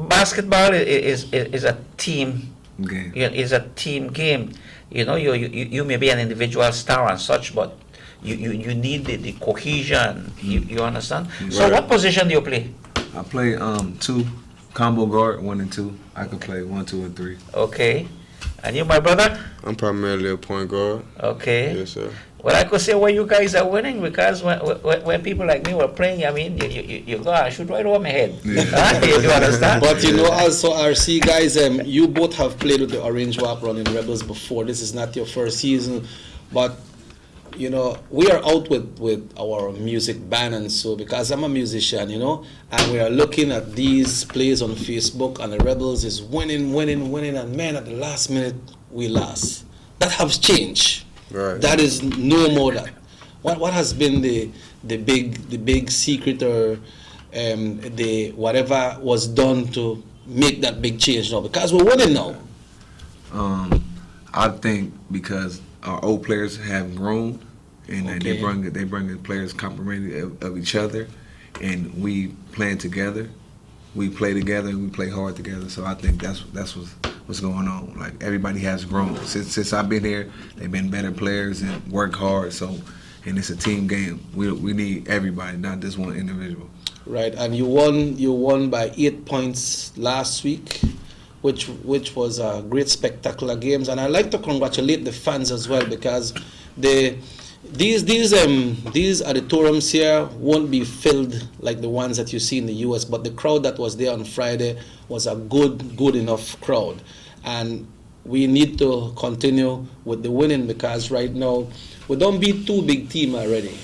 basketball is a team game. Is a team game. You know, you may be an individual star and such, but you need the cohesion. You understand? Right. So what position do you play? I play 2, combo guard, 1 and 2. I can play 1, 2, and 3. Okay. And you, my brother? I'm primarily a point guard. Okay. Yes, sir. Well, I could say why you guys are winning because when people like me were playing, I mean, you go and shoot right over my head. Yeah. You understand? But you know, also RC guys, you both have played with the Orange Walk Running Rebels before. This is not your first season, but you know, we are out with our music band, and so because I'm a musician, you know, and we are looking at these plays on Facebook, and the Rebels is winning, and man, at the last minute we lost. That has changed. Right. That is no more that. What has been the big secret or the whatever was done to make that big change now? Because we're winning now. I think because our old players have grown, and they bring the players complimentary of each other, and we playing together. We play together and we play hard together. So I think that's what's going on. Like everybody has grown since I've been here. They've been better players and work hard. So, and it's a team game. We need everybody, not just one individual. Right, and you won by 8 points last week, which was a great spectacular games. And I'd like to congratulate the fans as well because these auditoriums here won't be filled like the ones that you see in the US, but the crowd that was there on Friday was a good enough crowd. And we need to continue with the winning because right now we don't beat 2 big teams already.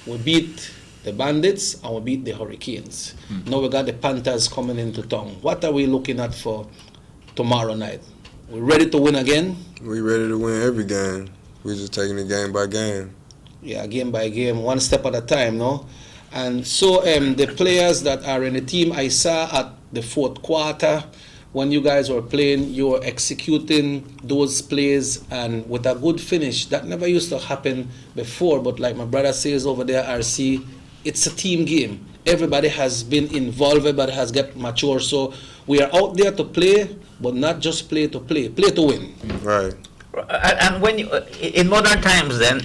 We beat the Bandits and we beat the Hurricanes. Now we got the Panthers coming into town. What are we looking at for tomorrow night? We ready to win again? We ready to win every game. We just taking it game by game. Yeah, game by game, one step at a time, no? And so the players that are in the team, I saw at the fourth quarter, when you guys were playing, you were executing those plays and with a good finish. That never used to happen before, but like my brother says over there, RC, it's a team game. Everybody has been involved, everybody has got mature, so we are out there to play, but not just play to play to win. Right. And when you, in modern times then,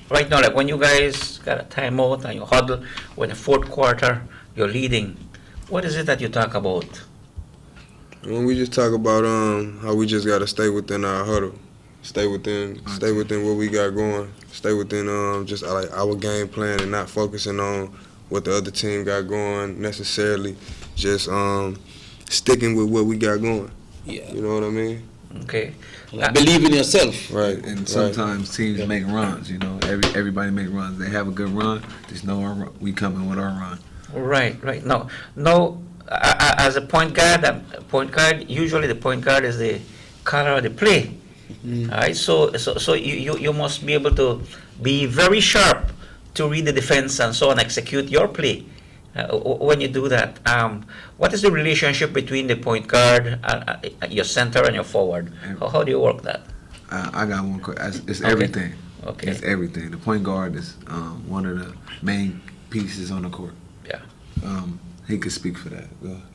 right now, like when you guys got a timeout and you huddle, when the fourth quarter, you're leading, what is it that you talk about? When we just talk about how we just gotta stay within our huddle, stay within what we got going, stay within just like our game plan and not focusing on what the other team got going necessarily, just sticking with what we got going. Yeah. You know what I mean? Okay. Believe in yourself. Right. And sometimes teams make runs, you know. Everybody make runs. They have a good run. Just know we coming with our run. Right. No. As a point guard, usually the point guard is the caller of the play. All right. So you must be able to be very sharp to read the defense and so on, execute your play. When you do that, what is the relationship between the point guard, your center, and your forward? How do you work that? I got one. It's everything. Okay. It's everything. The point guard is one of the main pieces on the court. Yeah. He could speak for that.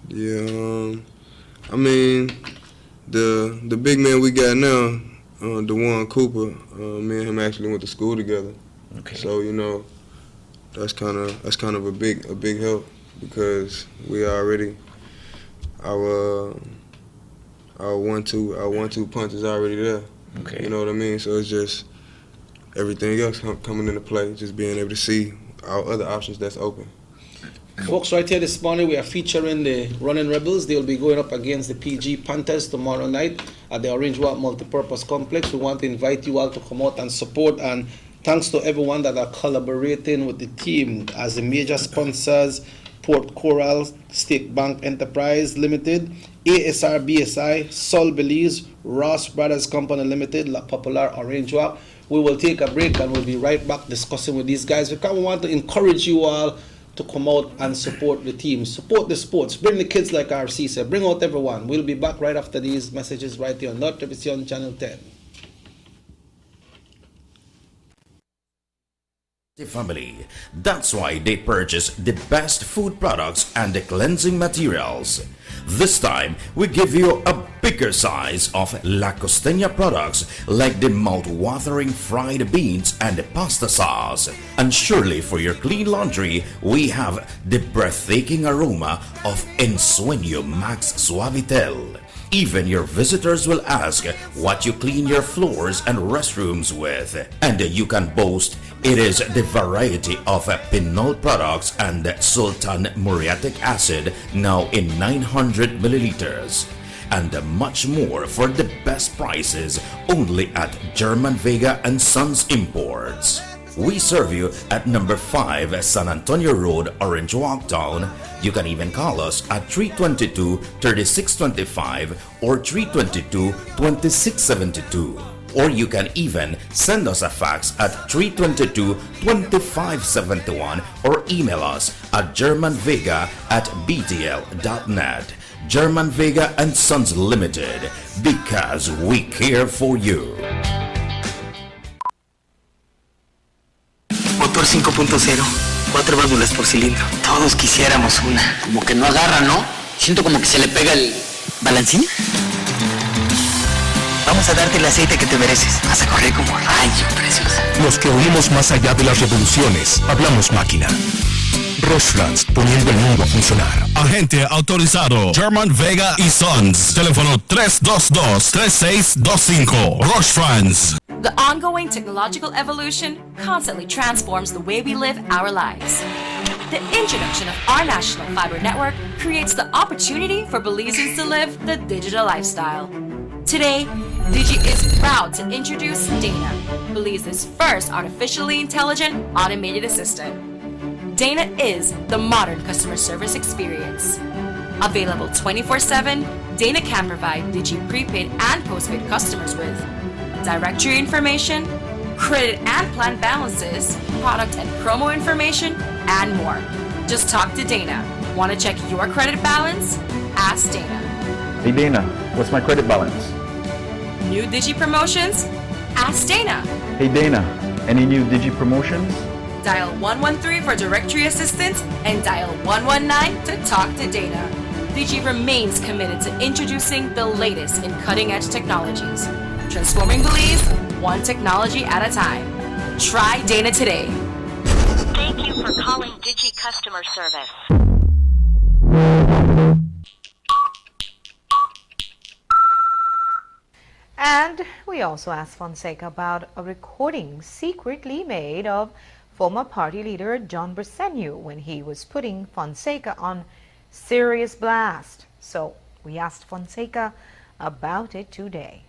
Yeah. I mean, the big man we got now, DeJuan Cooper. Me and him actually went to school together. Okay. So you know. That's kind of a big help because we already our 1-2 punch is already there. Okay. You know what I mean? So it's just everything else coming into play, just being able to see our other options that's open. Folks, right here this morning we are featuring the Running Rebels. They'll be going up against the PG Panthers tomorrow night at the Orange Walk Multipurpose Complex. We want to invite you all to come out and support, and thanks to everyone that are collaborating with the team as the major sponsors: Port Coral, State Bank Enterprise Limited, ASR BSI, Sol Belize, Ross Brothers Company Limited, La Popular, Orange Walk. We will take a break and we'll be right back discussing with these guys because we want to encourage you all to come out and support the team, support the sports, bring the kids like RC said, bring out everyone. We'll be back right after these messages right here on North Television Channel 10. Family. That's why they purchase the best food products and the cleansing materials. This time, we give you a bigger size of La Costeña products like the mouth-watering fried beans and the pasta sauce. And surely for your clean laundry, we have the breathtaking aroma of Ensueño Max Suavitel. Even your visitors will ask what you clean your floors and restrooms with. And you can boast it is the variety of Pinol products and Sultan muriatic acid now in 900 milliliters. And much more for the best prices only at German Vega and Sons Imports. We serve you at number 5 San Antonio Road, Orange Walk Town. You can even call us at 322-3625 or 322-2672. Or you can even send us a fax at 322-2571 or email us at germanvega@btl.net. German Vega and Sons Limited, because we care for you. Motor 5.0, 4 válvulas por cilindro. Todos quisiéramos una. Como que no agarra, ¿no? Siento como que se le pega el balancín. Vamos a darte el aceite que te mereces. Vas a correr como rayo, preciosa. Los que oímos más allá de las revoluciones, hablamos máquina. Rostlands, poniendo el mundo a funcionar. Agente autorizado German Vega y Sons. Teléfono 322-3625. Rostlands. The ongoing technological evolution constantly transforms the way we live our lives. The introduction of our national fiber network creates the opportunity for Belizeans to live the digital lifestyle. Today, Digi is proud to introduce Dana, Belize's first artificially intelligent automated assistant. Dana is the modern customer service experience. Available 24/7, Dana can provide Digi prepaid and postpaid customers with directory information, credit and plan balances, product and promo information, and more. Just talk to Dana. Want to check your credit balance? Ask Dana. Hey Dana, what's my credit balance? New Digi promotions? Ask Dana. Hey Dana, any new Digi promotions? Dial 113 for directory assistance and dial 119 to talk to Dana. Digi remains committed to introducing the latest in cutting-edge technologies, transforming Belize one technology at a time. Try Dana today. Thank you for calling Digi Customer Service. And we also asked Fonseca about a recording secretly made of former party leader John Briceño when he was putting Fonseca on serious blast. So we asked Fonseca about it today.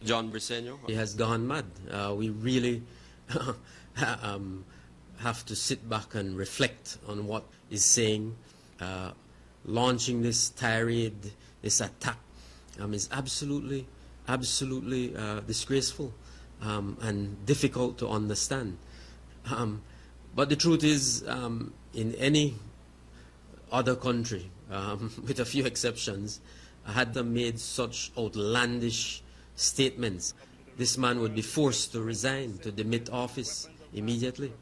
John Briceño, he has gone mad. We really have to sit back and reflect on what he's saying. Launching this tirade, this attack, is absolutely disgraceful and difficult to understand. But the truth is, in any other country, with a few exceptions, had them made such outlandish statements, this man would be forced to resign, to demit office immediately.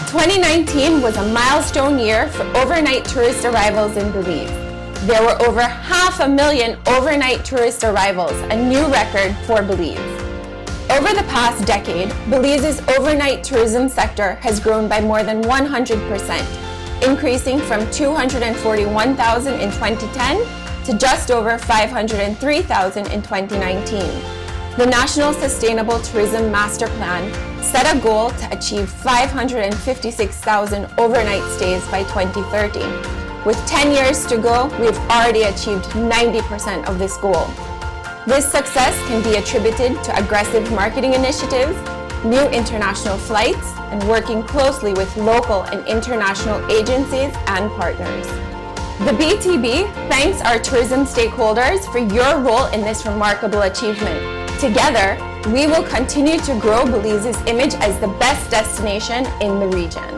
"2019 was a milestone year for overnight tourist arrivals in Belize. There were over 500,000 overnight tourist arrivals, a new record for Belize. Over the past decade, Belize's overnight tourism sector has grown by more than 100%, increasing from 241,000 in 2010 to just over 503,000 in 2019. The National Sustainable Tourism Master Plan set a goal to achieve 556,000 overnight stays by 2030. With 10 years to go, we've already achieved 90% of this goal. This success can be attributed to aggressive marketing initiatives, new international flights, and working closely with local and international agencies and partners. The BTB thanks our tourism stakeholders for your role in this remarkable achievement. Together, we will continue to grow Belize's image as the best destination in the region.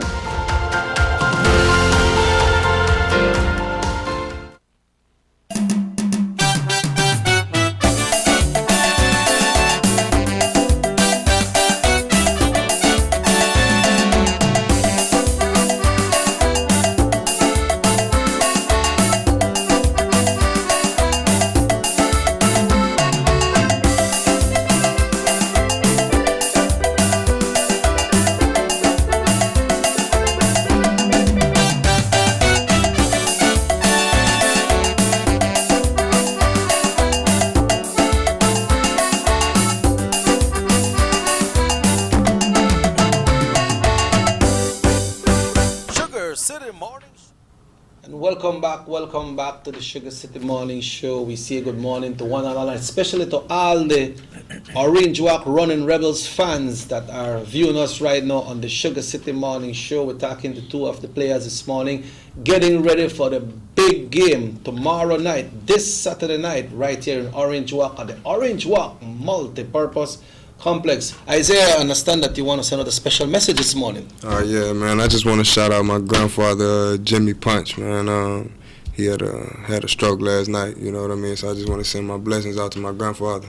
Welcome back to the Sugar City Morning Show. We say good morning to one and all, especially to all the Orange Walk Running Rebels fans that are viewing us right now on the Sugar City Morning Show. We're talking to two of the players this morning, getting ready for the big game tomorrow night, this Saturday night, right here in Orange Walk at the Orange Walk Multi-Purpose Complex. Isaiah, I understand that you want to send out a special message this morning. Yeah, man. I just want to shout out my grandfather, Jimmy Punch, man. He had a stroke last night, you know what I mean? So I just want to send my blessings out to my grandfather.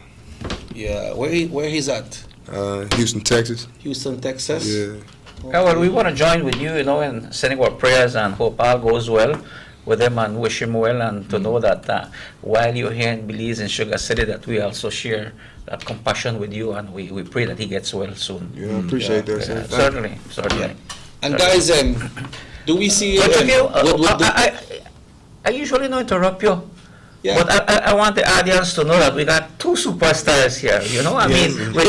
Yeah, where he's at? Houston, Texas. Houston, Texas? Yeah. Yeah, well, we want to join with you, in sending our prayers and hope all goes well with him and wish him well, and to know that while you're here in Belize and Sugar City, that we also share that compassion with you, and we pray that he gets well soon. Yeah, I appreciate that, sir. Certainly. Yeah. And guys, do we see... I usually don't interrupt you. Yeah. But I want the audience to know that we got two superstars here, I mean, we're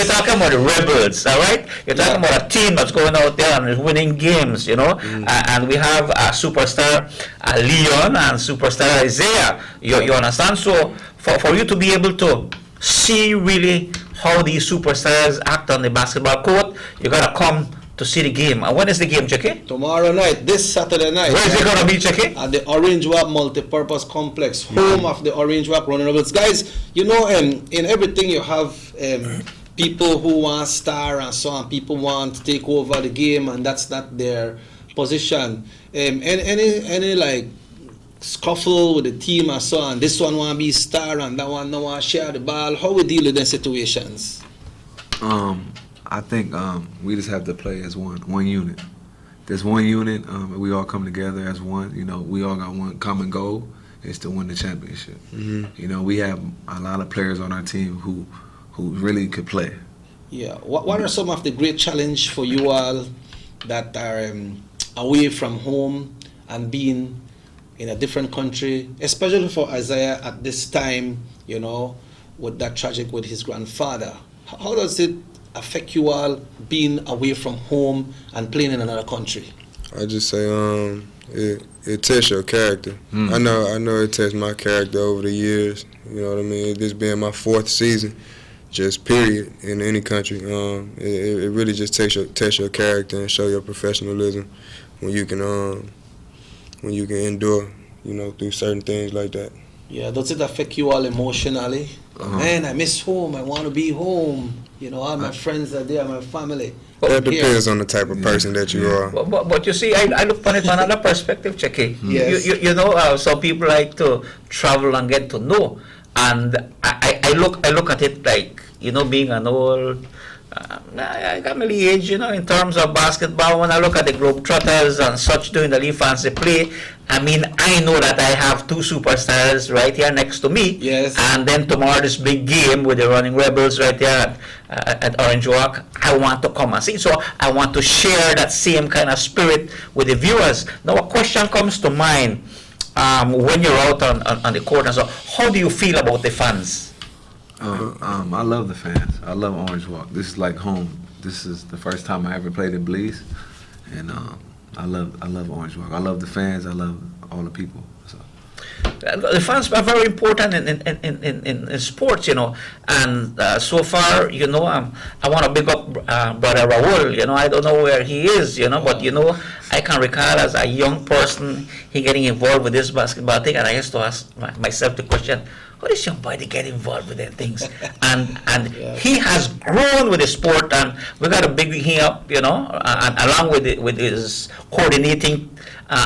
talking about the Rebels, all right? You're talking about a team that's going out there and is winning games, and we have a superstar, Leon, and superstar Isaiah, you understand? So for you to be able to see really how these superstars act on the basketball court, you gotta come to see the game. And when is the game, Jackie? Tomorrow night, this Saturday night. Where is it gonna be, Jackie? At the Orange Walk Multipurpose Complex, home of the Orange Walk Running Rebels. Guys, you know, in everything you have people who want star and so on. People want to take over the game, and that's not their position. Any like scuffle with the team and so on. This one want to be star and that one no want to share the ball. How we deal with those situations? I think we just have to play as one unit. There's one unit. We all come together as one. You know, we all got one common goal. Is to win the championship. You know, we have a lot of players on our team who really could play. Yeah. What are some of the great challenge for you all that are away from home and being in a different country, especially for Isaiah at this time, you know, with that tragic with his grandfather? How does it affect you all being away from home and playing in another country? I just say it tests your character. I know it tests my character over the years. You know what I mean? This being my 4th season, just period, in any country. It really just tests your character and show your professionalism when you can endure, you know, through certain things like that. Yeah, does it affect you all emotionally? Man, I miss home. I want to be home. You know, all my friends are there, my family. That depends on the type of person that you are. But you see, I look on it from another perspective, Checky. Yes. You know, some people like to travel and get to know, and I look at it like, you know, being an old, I got my age, you know, in terms of basketball. When I look at the Globetrotters and such doing the Leaf Fancy play, I mean, I know that I have 2 superstars right here next to me. Yes. And then tomorrow, this big game with the Running Rebels right here at Orange Walk, I want to come and see. So I want to share that same kind of spirit with the viewers. Now, a question comes to mind when you're out on the court. And so, how do you feel about the fans? I love the fans. I love Orange Walk. This is like home. This is the first time I ever played in Belize, and I love Orange Walk. I love the fans. I love all the people. So. The fans are very important in sports, you know, and so far, you know, I want to big up Brother Raul. You know, I don't know where he is, you know, but you know, I can recall as a young person he getting involved with this basketball thing, and I used to ask myself the question, how does young boy to get involved with their things? And he has grown with the sport, and we got to big him up, you know, and along with his coordinating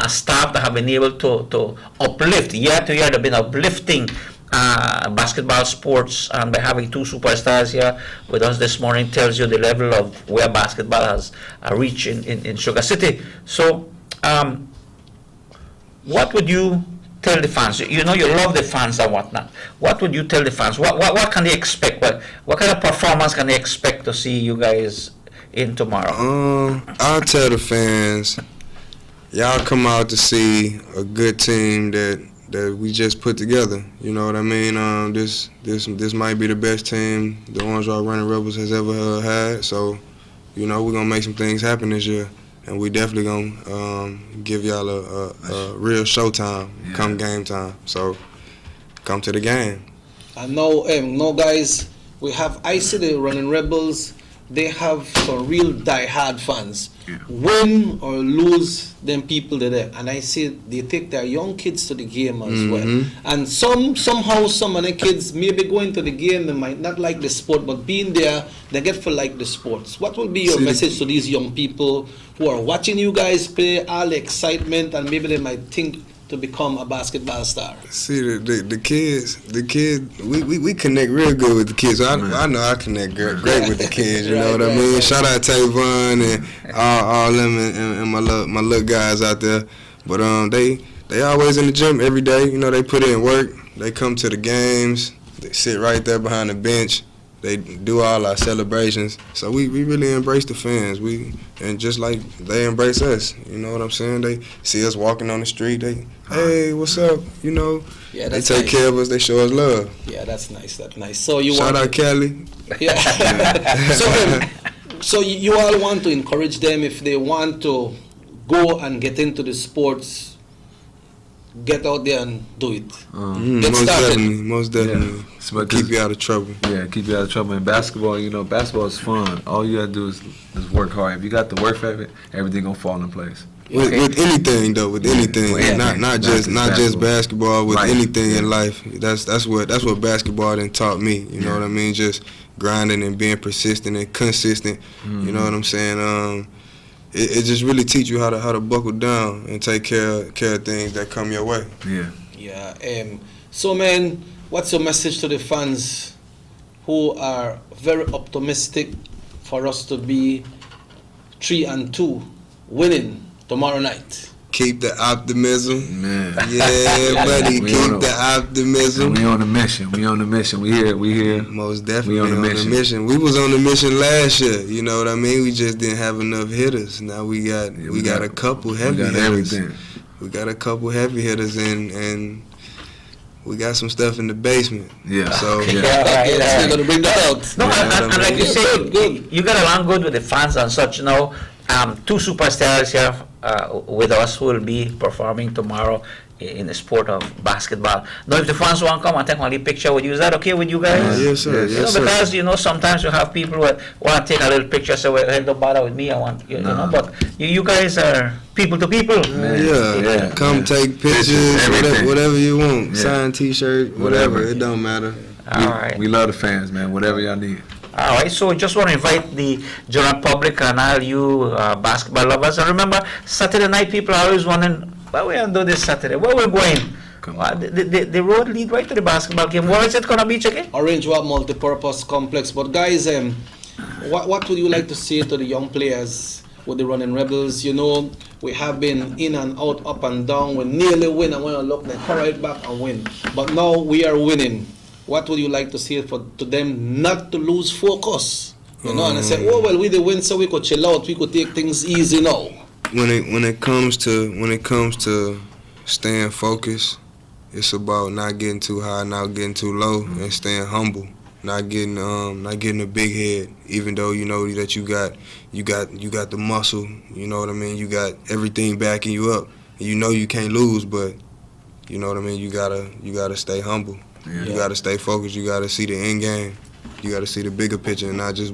staff that have been able to uplift year to year. They've been uplifting basketball sports, and by having 2 superstars here with us this morning tells you the level of where basketball has reached in Sugar City. So, what would you tell the fans? You know, you love the fans and whatnot. What would you tell the fans? What can they expect? What kind of performance can they expect to see you guys in tomorrow? I'll tell the fans, y'all come out to see a good team that we just put together. You know what I mean? This might be the best team the Orange Walk Running Rebels has ever had. So, you know, we're gonna make some things happen this year. And we definitely gonna give y'all a real showtime come game time. So come to the game. And now, guys, we have the Running Rebels. They have some real die-hard fans. Win or lose, them people there. And I see they take their young kids to the game as well. And somehow some of the kids maybe going to the game, they might not like the sport, but being there, they get to like the sports. What will be your message to these young people who are watching you guys play, all the excitement, and maybe they might think to become a basketball star? See, the kids, we connect real good with the kids. I know I connect great with the kids. You know what I mean? Shout out Tavon and all them and my little guys out there. But they always in the gym every day. You know, they put in work. They come to the games. They sit right there behind the bench. They do all our celebrations. So we really embrace the fans. And just like they embrace us, you know what I'm saying? They see us walking on the street. Hey, what's up? You know, they take care of us. They show us love. Yeah, that's nice. That's nice. So shout out Kelly. Yeah. So you all want to encourage them if they want to go and get into the sports. get out there and do it. Most definitely. Yeah. Keep you out of trouble. Yeah, keep you out of trouble. In basketball, basketball is fun. All you gotta do is work hard. If you got the work for it, everything gonna fall in place. With anything though, not just basketball. With anything in life, that's what basketball then taught me. You know what I mean? Just grinding and being persistent and consistent. You know what I'm saying? It just really teach you how to buckle down and take care of things that come your way. Yeah. So man, what's your message to the fans who are very optimistic for us to be 3-2 winning tomorrow night? Keep the optimism. Man. Yeah, buddy. Keep the optimism. We on a mission. We here. Most definitely we on a mission. We was on the mission last year. You know what I mean? We just didn't have enough hitters. Now we got a couple heavy hitters. Everything. We got a couple heavy hitters and we got some stuff in the basement. Yeah. So We're gonna bring that out. No, and like you say, you got along good with the fans and such. Two superstars here with us who will be performing tomorrow in the sport of basketball. Now, if the fans want to come and take only picture with you, is that okay with you guys? Yes, sir. Because sometimes you have people who want to take a little picture, so hey, don't bother with me. I want but you guys are people to people. Yeah. Come take pictures, whatever you want. Sign T-shirt, whatever. It don't matter. All right. We love the fans, man. Whatever y'all need. All right, so just want to invite the general public and all you basketball lovers. And remember, Saturday night, people are always wondering, where we going to do this Saturday? Where we going? The road lead right to the basketball game. Where is it going to be, Chicky? Orange Walk Multipurpose Complex. But guys, what would you like to say to the young players with the Running Rebels? We have been in and out, up and down. We nearly win, and when I look, they come right back and win. But now we are winning. What would you like to say to them not to lose focus? And I say, we did win, so we could chill out. We could take things easy now. When it comes to staying focused, it's about not getting too high, not getting too low, and staying humble. Not getting a big head, even though you know that you got the muscle. You know what I mean. You got everything backing you up. And you can't lose, but you know what I mean. You gotta stay humble. Yeah. You gotta stay focused. You gotta see the end game. You gotta see the bigger picture, and not just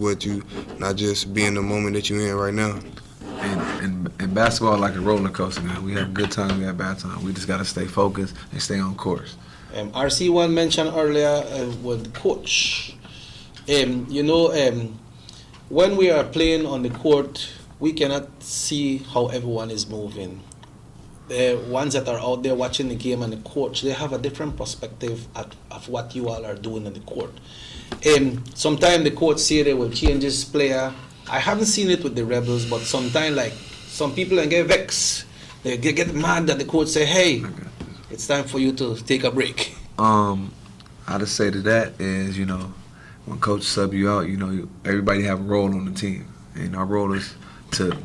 be in the moment that you're in right now. And basketball like a roller coaster, man. We have good time, we have bad time. We just gotta stay focused and stay on course. RC1 mentioned earlier with coach. When we are playing on the court, we cannot see how everyone is moving. The ones that are out there watching the game and the coach, they have a different perspective of what you all are doing on the court. Sometimes the coach say they will change this player. I haven't seen it with the Rebels, but sometimes like some people can get vexed. They get mad that the coach say, hey, it's time for you to take a break. I'd just say to that is, when coach sub you out, everybody have a role on the team. And our role is to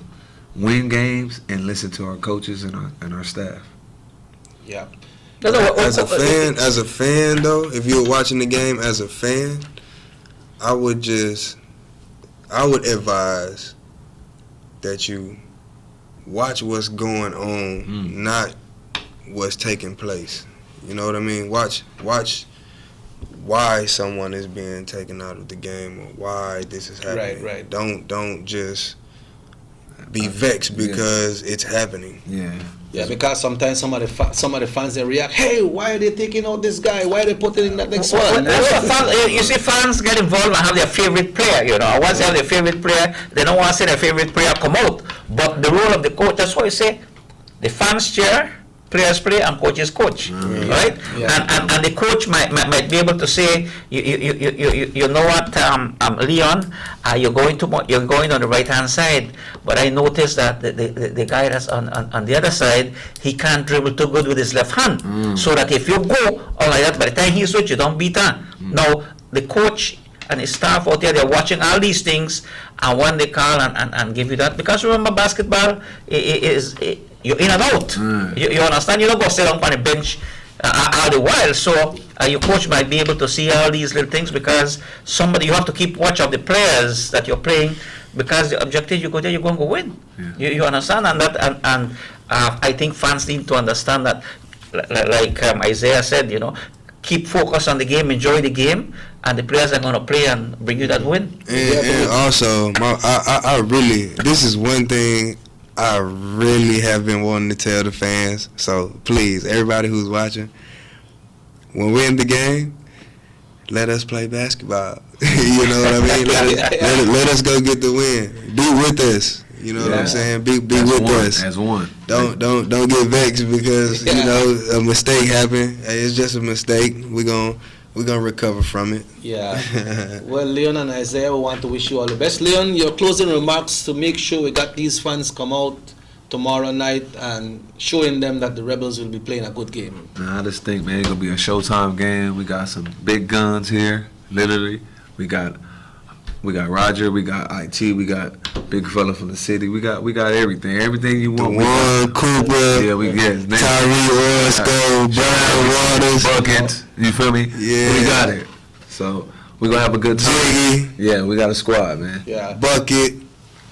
win games and listen to our coaches and our staff. Yeah. As a fan though, if you were watching the game as a fan, I would advise that you watch what's going on, not what's taking place. You know what I mean? Watch why someone is being taken out of the game or why this is happening. Right. Don't just be vexed because it's happening. Yeah, because sometimes some of the fans they react, hey, why are they taking out this guy? Why are they putting in that next one? You see, fans get involved and have their favorite player. Once they have their favorite player, they don't want to see their favorite player come out. But the role of the coach, that's why you say the fans cheer, players play, and coaches coach, right? Yeah. And the coach might be able to say, you know what, Leon, you're going on the right hand side, but I noticed that the guy that's on the other side, he can't dribble too good with his left hand. So that if you go all like that, by the time he switch, you don't beat him. Now the coach and his staff out there, they're watching all these things, and when they call and give you that, because remember, basketball you're in and out. You understand? You don't go sit down on the bench all the while. So your coach might be able to see all these little things, because you have to keep watch of the players that you're playing, because the objective, you go there, you're going to win. You understand? And I think fans need to understand that like Isaiah said, keep focused on the game, enjoy the game, and the players are going to play and bring you that win. And also, I really, this is one thing I really have been wanting to tell the fans. So please, everybody who's watching, when we're in the game, let us play basketball. You know what I mean? Let us go get the win. Be with us. You know what I'm saying? Be with us. As one. Don't get vexed because a mistake happened. Hey, it's just a mistake. We're gonna recover from it. Yeah. Well, Leon and Isaiah, we want to wish you all the best. Leon, your closing remarks to make sure we got these fans come out tomorrow night and showing them that the Rebels will be playing a good game. I just think, man, it's gonna be a Showtime game. We got some big guns here, literally. We got Roger, we got IT, we got big fella from the city. We got everything you want. Juan Cooper, yeah, we get Tyree Orozco, Brian Waters, Bucket. You feel me? Yeah, we got it. So we're gonna have a good time. Jiggy. Yeah, we got a squad, man. Yeah. Bucket.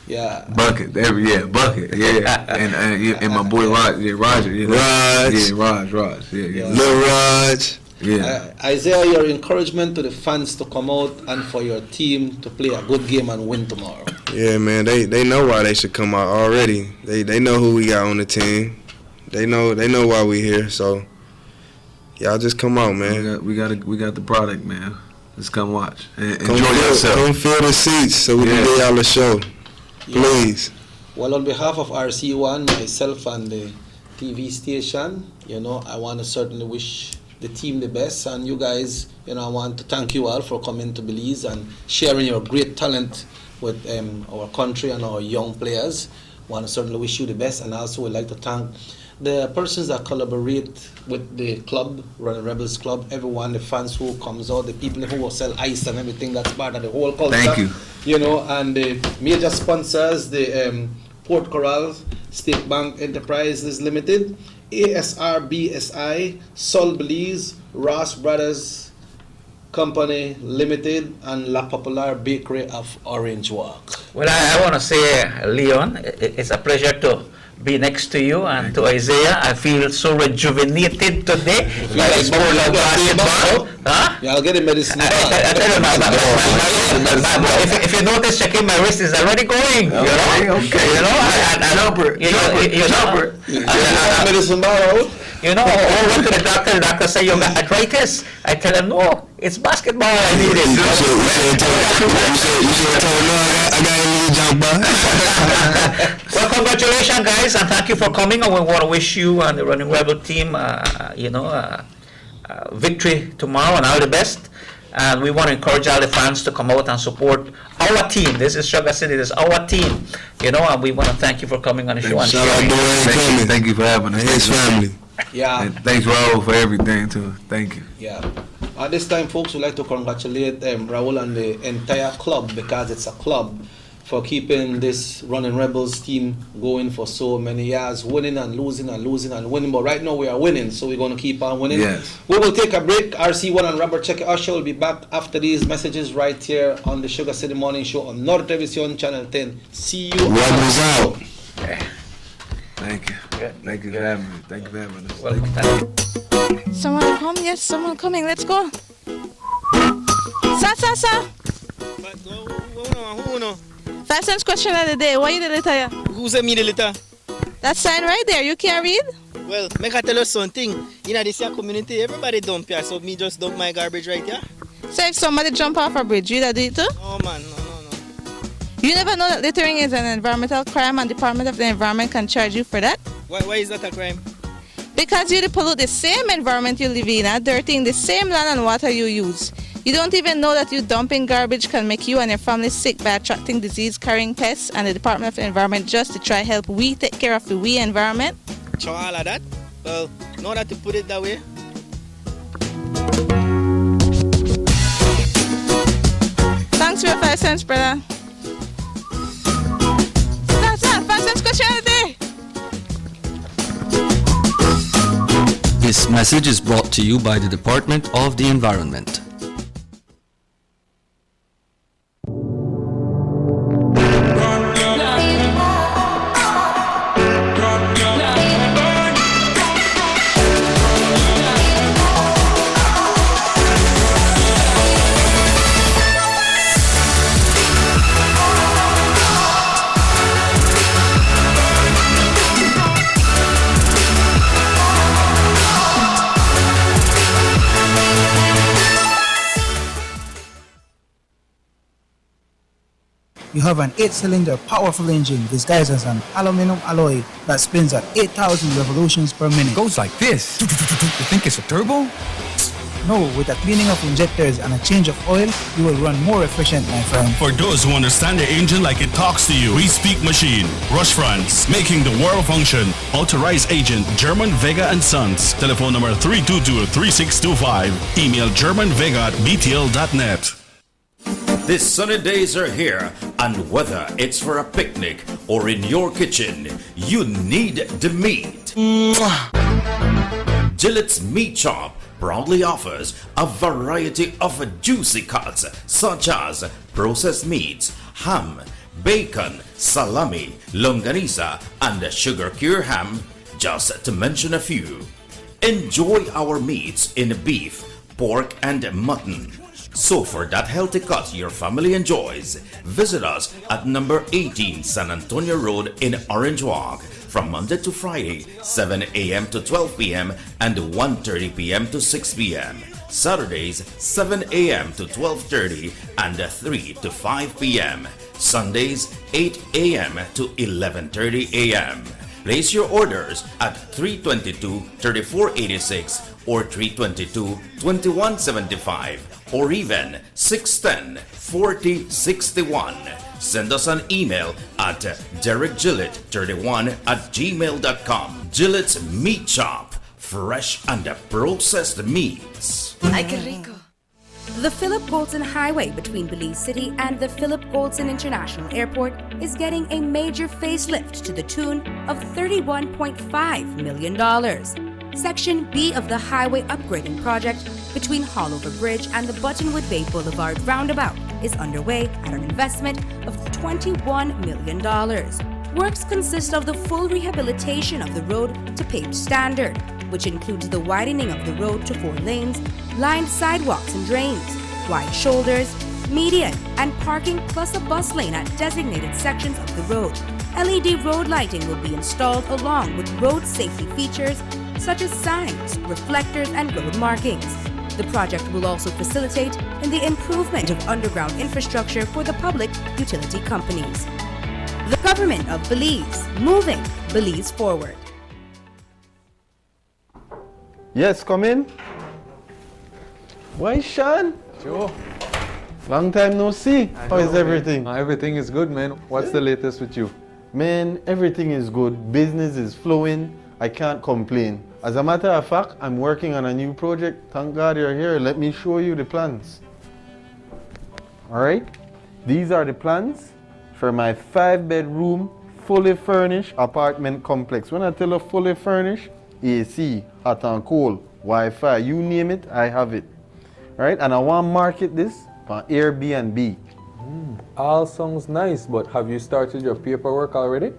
Yeah. Bucket. Bucket. Yeah. and my boy Roger. Raj. Yeah, Raj. Yeah. Lil Raj. Yeah. Isaiah, your encouragement to the fans to come out and for your team to play a good game and win tomorrow. Yeah, man, they know why they should come out already. They know who we got on the team. They know why we here. So y'all just come out, man. We got the product, man. Let's come watch and come enjoy yourself. Come fill the seats so we can get y'all a show. Please. Well, on behalf of RC1, myself and the TV station, I want to certainly wish the team the best, and you guys, I want to thank you all for coming to Belize and sharing your great talent with our country and our young players. I want to certainly wish you the best, and also would like to thank the persons that collaborate with the club, Running Rebels Club, everyone, the fans who comes out, the people who will sell ice and everything, that's part of the whole culture. Thank you. And the major sponsors, the Port Coral State Bank Enterprises Limited, ASR BSI, Sol Belize, Ross Brothers Company Limited, and La Popular Bakery of Orange Walk. Well, I want to say, Leon, it's a pleasure to be next to you and to Isaiah. I feel so rejuvenated today. Like basketball. Huh? Yeah, I'll get a medicine. If you notice, checking my wrist is already going. Okay. Medicine bottle. I went to the doctor. The doctor said you got arthritis. I tell him no, it's basketball I need it. You should have told me I got a little jumper. Well, congratulations, guys, and thank you for coming. And we want to wish you and the Running Rebel team, victory tomorrow and all the best. And we want to encourage all the fans to come out and support our team. This is Sugar City. This is our team. And we want to thank you for coming on the show. Thank you for having us. His family. Yeah. And thanks, Raul, for everything, too. Thank you. Yeah. At this time, folks, we'd like to congratulate Raul and the entire club, because it's a club, for keeping this Running Rebels team going for so many years, winning and losing and losing and winning. But right now we are winning, so we're going to keep on winning. Yes. We will take a break. RC1 and Robert Checker Usher will be back after these messages right here on the Sugar City Morning Show on Norte Television Channel 10. See you. Rebels out. Thank you. Thank you for having me. Thank you for having us. Someone come? Yes, someone coming. Let's go. Sa. First sense question of the day. What you the letter? Who sent me the letter? That sign right there. You can't read? Well, make I tell you something. In this community, everybody dump here, so me just dump my garbage right here. So if somebody jump off a bridge, you do it too? No, man. No. You never know that littering is an environmental crime and Department of the Environment can charge you for that? Why is that a crime? Because you pollute the same environment you live in, dirtying the same land and water you use. You don't even know that you dumping garbage can make you and your family sick by attracting disease-carrying pests, and the Department of the Environment just to try help we take care of the we environment. So all of that? Well, now that you put it that way. Thanks for your 5 cents, brother. That's 5 cents question of the day. This message is brought to you by the Department of the Environment. have an 8-cylinder powerful engine disguised as an aluminum alloy that spins at 8,000 revolutions per minute. Goes like this. You think it's a turbo? No, with a cleaning of injectors and a change of oil, you will run more efficient, my friend. For those who understand the engine like it talks to you, we speak machine. Rush France, making the world function. Authorized agent, German Vega and Sons. Telephone number 322-3625. Email germanvega@btl.net. These sunny days are here, and whether it's for a picnic or in your kitchen, you need the meat. Gillette's Meat Shop proudly offers a variety of juicy cuts such as processed meats, ham, bacon, salami, longanisa, and sugar cure ham, just to mention a few. Enjoy our meats in beef, pork, and mutton. So for that healthy cut your family enjoys, visit us at number 18 San Antonio Road in Orange Walk from Monday to Friday, 7 a.m. to 12 p.m. and 1:30 p.m. to 6 p.m. Saturdays, 7 a.m. to 12:30 and 3 to 5 p.m. Sundays, 8 a.m. to 11:30 a.m. Place your orders at 322-3486 or 322-2175 or even 610-4061. Send us an email at derekgillett31@gmail.com. Gillette's Meat Shop, fresh and processed meats. Ay, qué rico. The Philip Goldson Highway between Belize City and the Philip Goldson International Airport is getting a major facelift to the tune of $31.5 million. Section B of the highway upgrading project between Haulover Bridge and the Buttonwood Bay Boulevard roundabout is underway at an investment of $21 million. Works consist of the full rehabilitation of the road to paved standard, which includes the widening of the road to 4 lanes, lined sidewalks and drains, wide shoulders, median, and parking plus a bus lane at designated sections of the road. LED road lighting will be installed along with road safety features such as signs, reflectors, and road markings. The project will also facilitate in the improvement of underground infrastructure for the public utility companies. The Government of Belize, moving Belize forward. Yes, come in. Why, Sean? Joe. Long time no see. How is everything? Everything is good, man. What's the latest with you? Man, everything is good. Business is flowing. I can't complain. As a matter of fact, I'm working on a new project. Thank God you're here. Let me show you the plans. Alright? These are the plans for my 5-bedroom, fully furnished apartment complex. When I tell you fully furnished, AC, hot and cold, Wi-Fi, you name it, I have it. Alright? And I want to market this on Airbnb. All sounds nice, but have you started your paperwork already?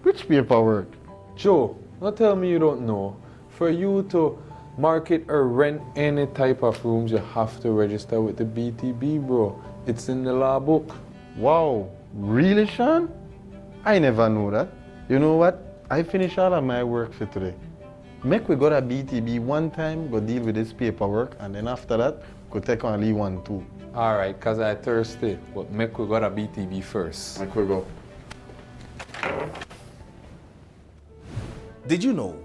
Which paperwork? Joe, don't tell me you don't know. For you to market or rent any type of rooms, you have to register with the BTB, bro. It's in the law book. Wow, really, Sean? I never knew that. You know what? I finished all of my work for today. Make we go to BTB one time, go deal with this paperwork, and then after that, go take on Lee 1 too. Alright, cause I thirsty, but make we go to BTB first. Make we go. Did you know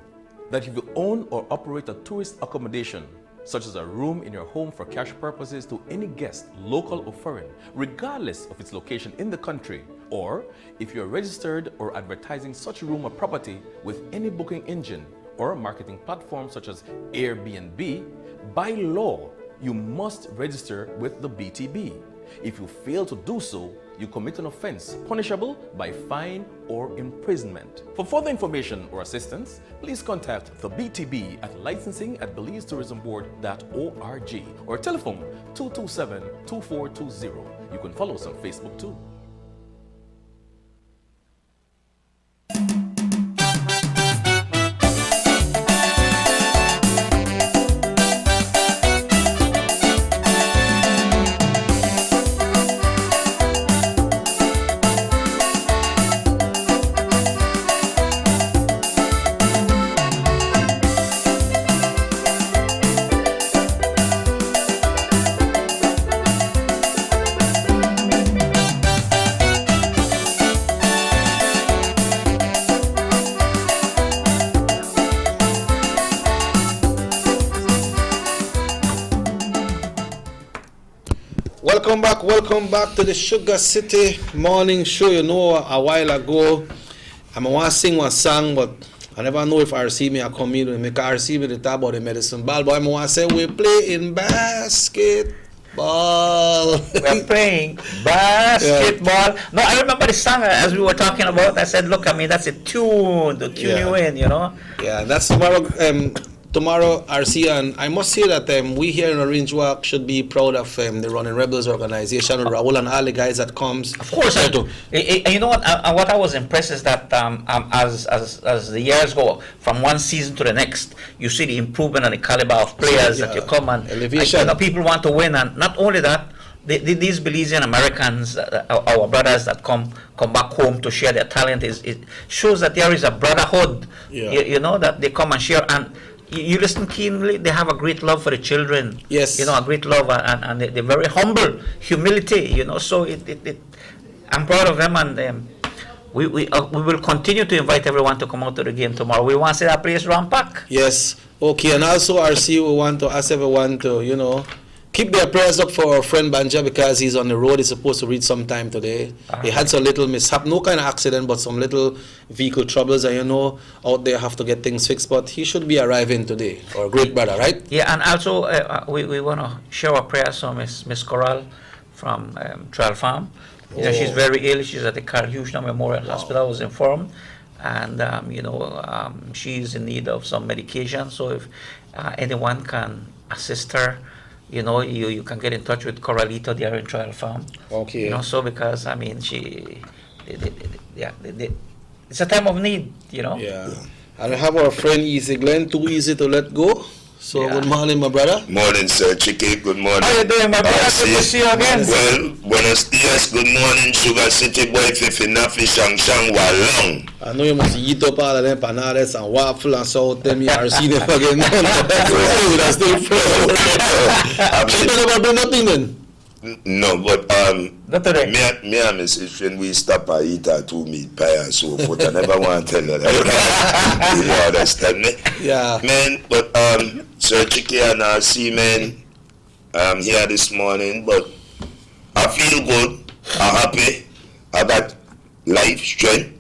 that if you own or operate a tourist accommodation, such as a room in your home for cash purposes to any guest, local or foreign, regardless of its location in the country, or if you're registered or advertising such a room or property with any booking engine or marketing platform such as Airbnb, by law, you must register with the BTB. If you fail to do so, you commit an offense punishable by fine or imprisonment. For further information or assistance, please contact the BTB at licensing@belizetourismboard.org or telephone 227-2420. You can follow us on Facebook too. welcome back to the Sugar City Morning Show. You know, a while ago, I want to sing one song, but I never know if RC me a come in and make RC me to talk about the medicine ball. But I want to say we play in basketball. We're playing basketball. No, I remember the song as we were talking about. I said, look, I mean, that's a tune to tune you in, you know. Yeah, that's tomorrow. Tomorrow, RC, and I must say that we here in Orange Walk should be proud of the Running Rebels organization, Raul and all the guys that comes. Of course, I do. You know what? What I was impressed is that as the years go from one season to the next, you see the improvement and the caliber of players that you come and you know, people want to win, and not only that. These Belizean Americans, our brothers that come back home to share their talent, it shows that there is a brotherhood. You know, that they come and share, and you listen keenly. They have a great love for the children. Yes, you know, a great love, and they're very humble, humility. You know, so I'm proud of them, and we will continue to invite everyone to come out to the game tomorrow. We want to see that place rampant. Yes, okay, and also RC, we want to ask everyone to keep their prayers up for our friend Banja, because he's on the road. He's supposed to reach sometime today. He had some little mishap, no kind of accident, but some little vehicle troubles, and out there have to get things fixed. But he should be arriving today. Our great brother, right? Yeah, and also we want to share our prayers for Miss Coral from Trial Farm. You know, she's very ill. She's at the Carl Hughes Memorial Hospital. I was informed, and she's in need of some medication. So if anyone can assist her, you can get in touch with Coralito there in Trial Farm. Okay. So because I mean, it's a time of need. Yeah. And we have our friend Easy Glenn, too easy to let go. So good morning, my brother. Morning, sir. Chicky. Good morning. How you doing, my brother? Good to see you again. Well, buenos dias. Good morning, Sugar City boy. Fifi nafi shang shang walong. I know you must eat up all of them panades and waffle and so tell me RC them again. That's still fresh. You never do nothing then? No, but me and my sister, when we stop and eat our 2 meat pie and so forth, I never want to tell you that. You understand me? Yeah. Man, but Sir Chicky and RC, man, I'm here this morning, but I feel good, I'm happy, I got life, strength,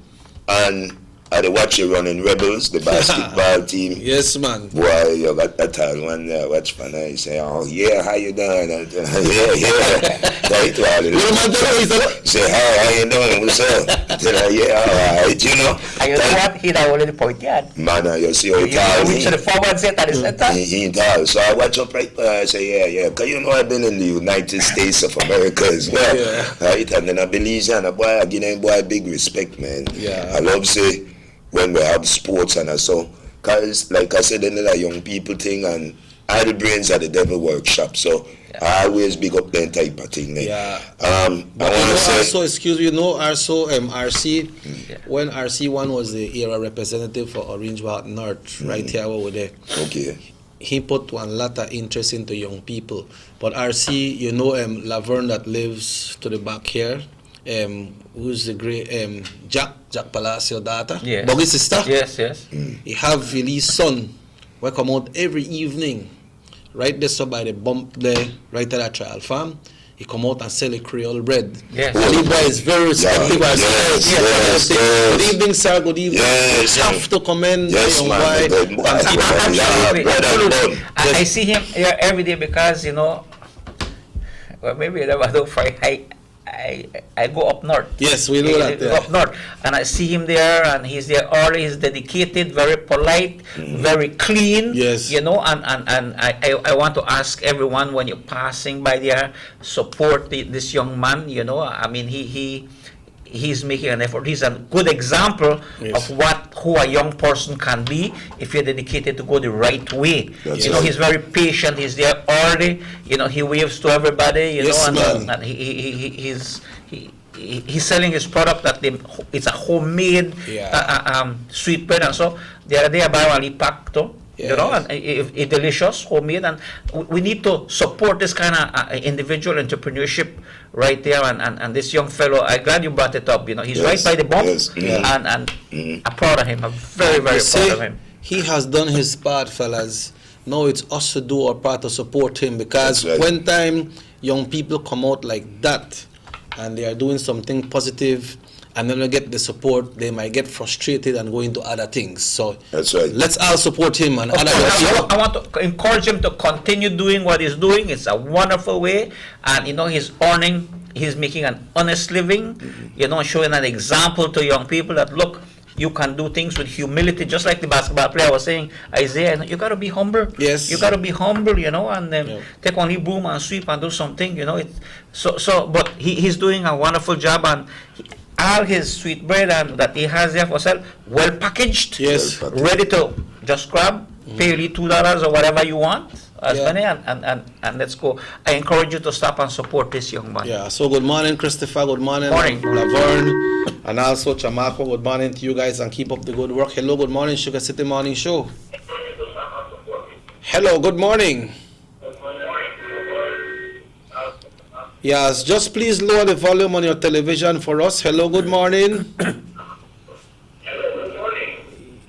and I watch you Running Rebels, the basketball team. Yes, man. Boy, you got that time one there, watch for now. You say, oh, yeah, how you doing? Yeah. Right to all the say, how you doing? What's up? I tell her, yeah, all right, you know. And you know what? He's already pointed. Man, you see how he tall. He reach the forward set at the center. He tall. So I watch up right there. I say, yeah. Because you know I've been in the United States of America as well. Yeah. Right? And then I believe, and a boy, I give them boy big respect, man. Yeah. I love say, when we have sports and so, because like I said, another young people thing, and idle brains are the devil workshop, so I always big up that type of thing. Yeah. But I want to say, also, excuse me, RC, when RC1 was the era representative for Orange Walk North, right here over there. Okay. He put one lot of interest into young people. But RC, Laverne that lives to the back here, who's the great Jack Palacio daughter, Boggy's sister. Yes. He have his son, we come out every evening, right there so by the bump there, right at that Trial Farm. He come out and sell a Creole bread. Yes. And he is very respectful. Yes. Good evening, sir. Good evening. Yes. You have to commend the young boy. I see him here every day because well, maybe I never do for I go up north. Yes, we know that. Go up north, and I see him there, and he's there early. He's dedicated, very polite, very clean. Yes. And I want to ask everyone when you're passing by there, support this young man. I mean he's making an effort. He's a good example of who a young person can be if you're dedicated to go the right way. He's very patient. He's there early. He waves to everybody. And he's selling his product it's a homemade sweet bread, and so the other day I buy one pack too. And it's delicious, homemade, and we need to support this kind of individual entrepreneurship right there. And this young fellow, I'm glad you brought it up. He's right by the bump, and I'm proud of him. I'm very, very proud of him. He has done his part, fellas. Now it's us to do our part to support him, because when time young people come out like that and they are doing something positive and then they get the support, they might get frustrated and go into other things. So that's right. Let's all support him and other I want to encourage him to continue doing what he's doing. It's a wonderful way, and he's making an honest living, showing an example to young people that look, you can do things with humility, just like the basketball player was saying, Isaiah, you got to be humble. Yes. You got to be humble, and take only broom and sweep and do something, but he's doing a wonderful job, and all his sweet bread and that he has there for sale, well packaged, ready to just grab, pay only $2 or whatever you want, as many, and let's go. I encourage you to stop and support this young man. Yeah, so good morning, Christopher, good morning, Laverne, and also Chamako, good morning to you guys, and keep up the good work. Hello, good morning, Sugar City Morning Show. Hello, good morning. Yes, just please lower the volume on your television for us. Hello, good morning.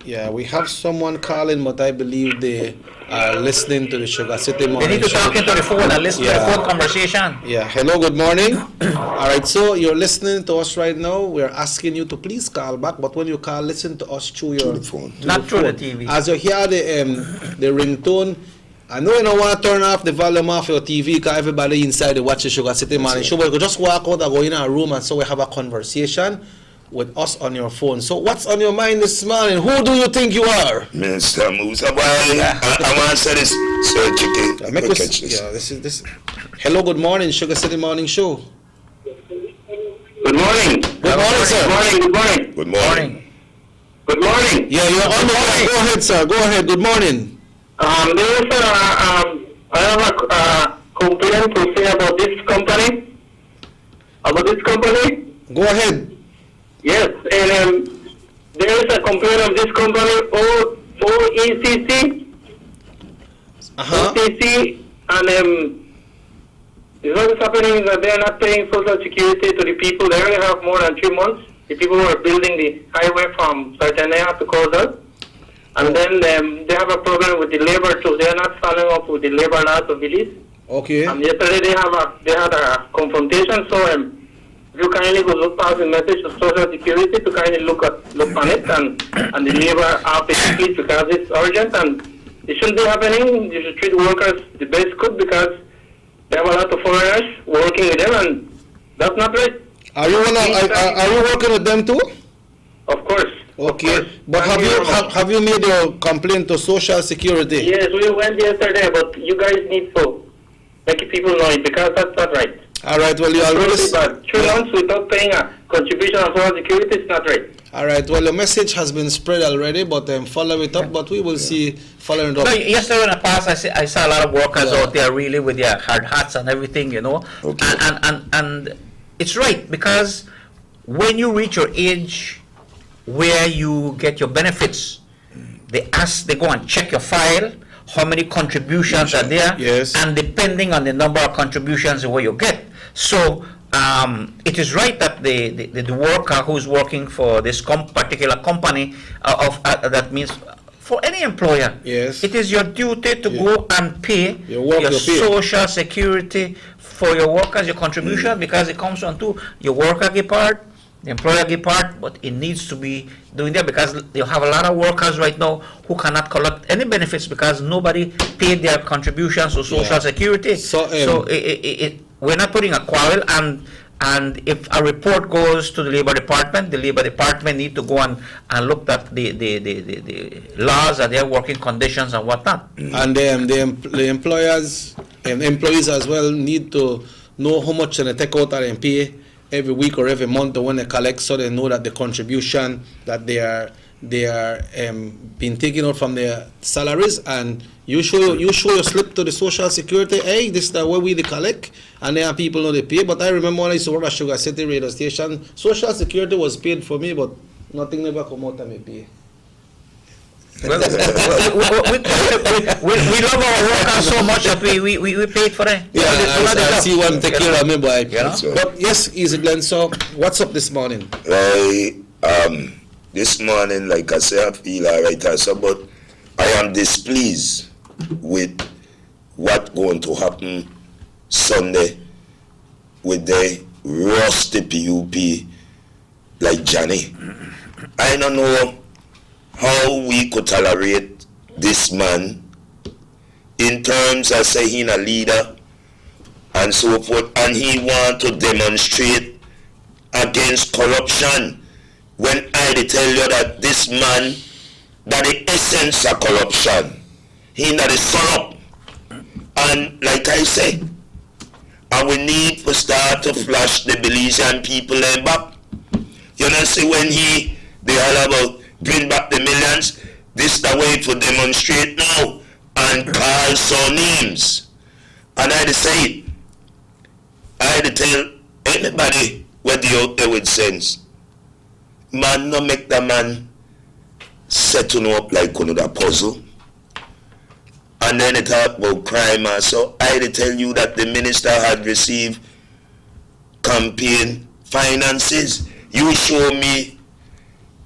Yeah, we have someone calling, but I believe they are listening to the Sugar City Morning Show. They need to talk into the phone and listen to the phone conversation. Yeah, hello, good morning. All right, so you're listening to us right now. We're asking you to please call back, but when you call, listen to us through your phone. Not through the TV. As you hear the ringtone, I know you don't want to turn off the volume off your TV because everybody inside watch the Sugar City Morning Show, but you could just walk out and go in a room and so we have a conversation with us on your phone. So what's on your mind this morning? Who do you think you are? Mr. Musa, I want to say this, Sir Chicken. This. Hello, good morning, Sugar City Morning Show. Good morning. Good morning, sir. Good morning. Good morning. Good morning. Yeah, you're on the line. Go ahead, sir. Go ahead. Good morning. I have a complaint to say about this company. Go ahead. Yes, and there is a complaint of this company, OECC. OECC, and what is happening is that they are not paying Social Security to the people. They only have more than 3 months. The people who are building the highway from Sartanea to Coastal. And then they have a problem with the labor too. They are not following up with the labor laws of Belize. Okay. And yesterday they had a confrontation. So if you kindly go look past the message to Social Security to kindly look on it and the labor office, please, because it's urgent and it shouldn't be happening. You should treat workers the best could because they have a lot of foreigners working with them and that's not right. Are you working with them too? Of course. Okay, but have you made your complaint to Social Security? Yes, we went yesterday, but you guys need to make people know it because that's not right. All right, well, you already... 3 months without paying a contribution on Social Security is not right. All right, well, your message has been spread already, but follow it up, but we will see following it up. No, yesterday in the past, I saw a lot of workers out there really with their hard hats and everything, Okay. And it's right, because when you reach your age where you get your benefits, they go and check your file, how many contributions are there, and depending on the number of contributions what you get. So it is right that the worker who's working for this particular company that means for any employer, it is your duty to go and pay your Social Security for your workers, your contribution, because it comes on to your worker get part, the employer get part, but it needs to be doing that because you have a lot of workers right now who cannot collect any benefits because nobody paid their contributions to Social Security. So we're not putting a quarrel, and if a report goes to the Labor Department need to go and look at the laws and their working conditions and whatnot. And the employers and employees as well need to know how much they take out and pay every week or every month when they collect, so they know that the contribution that they are being taken out from their salaries, and you show your slip to the Social Security. Hey, this is the way we collect, and there are people know they pay. But I remember when I used to work at Sugar City radio station, Social Security was paid for me, but nothing never come out of me pay. Well, we love our workers so much that we paid for it. Yeah, I see one take care of me, boy. But yes, Easy Glenn, so what's up this morning? This morning, like I say, I feel alright also, but I am displeased with what's going to happen Sunday with the rusty PUP like Johnny. I don't know how we could tolerate this man in terms of saying a leader and so forth, and he want to demonstrate against corruption when I tell you that this man, that the essence of corruption, he not the son up. And like I say, and we need to start to flash the Belizean people them back. You know, see when they all about bring back the millions, this the way to demonstrate now and call some names. And I say, I tell anybody where they out there with sense, man, no make the man settle up like another puzzle. And then they talk about crime. So I tell you that the minister had received campaign finances. You show me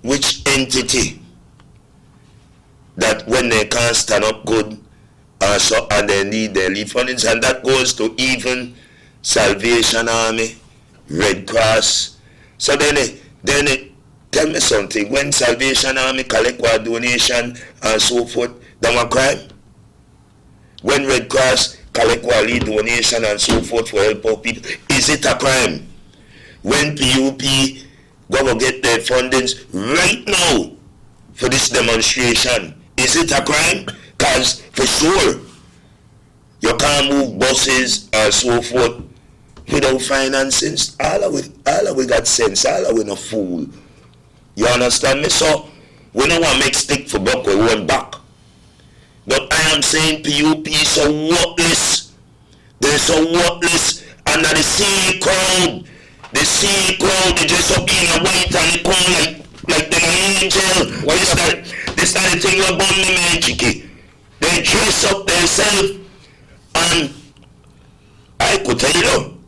which entity that when they can't stand up good and they need their lead fundings, and that goes to even Salvation Army, Red Cross. So then they tell me something. When Salvation Army collect a donation and so forth, that's a crime. When Red Cross collect a lead donation and so forth for help of people, is it a crime? When PUP go get their fundings right now for this demonstration, is it a crime? Because for sure, you can't move buses and so forth without financing. All of we got sense, all of we no fool. You understand me? So, we don't want to make stick for buck, we want back. But I am saying PUP is so worthless. They're so worthless. And the sea crowd, they dress up in a white and they come like the angel. This kind of thing we born me, man, chicky. They dress up themselves. And I could tell you,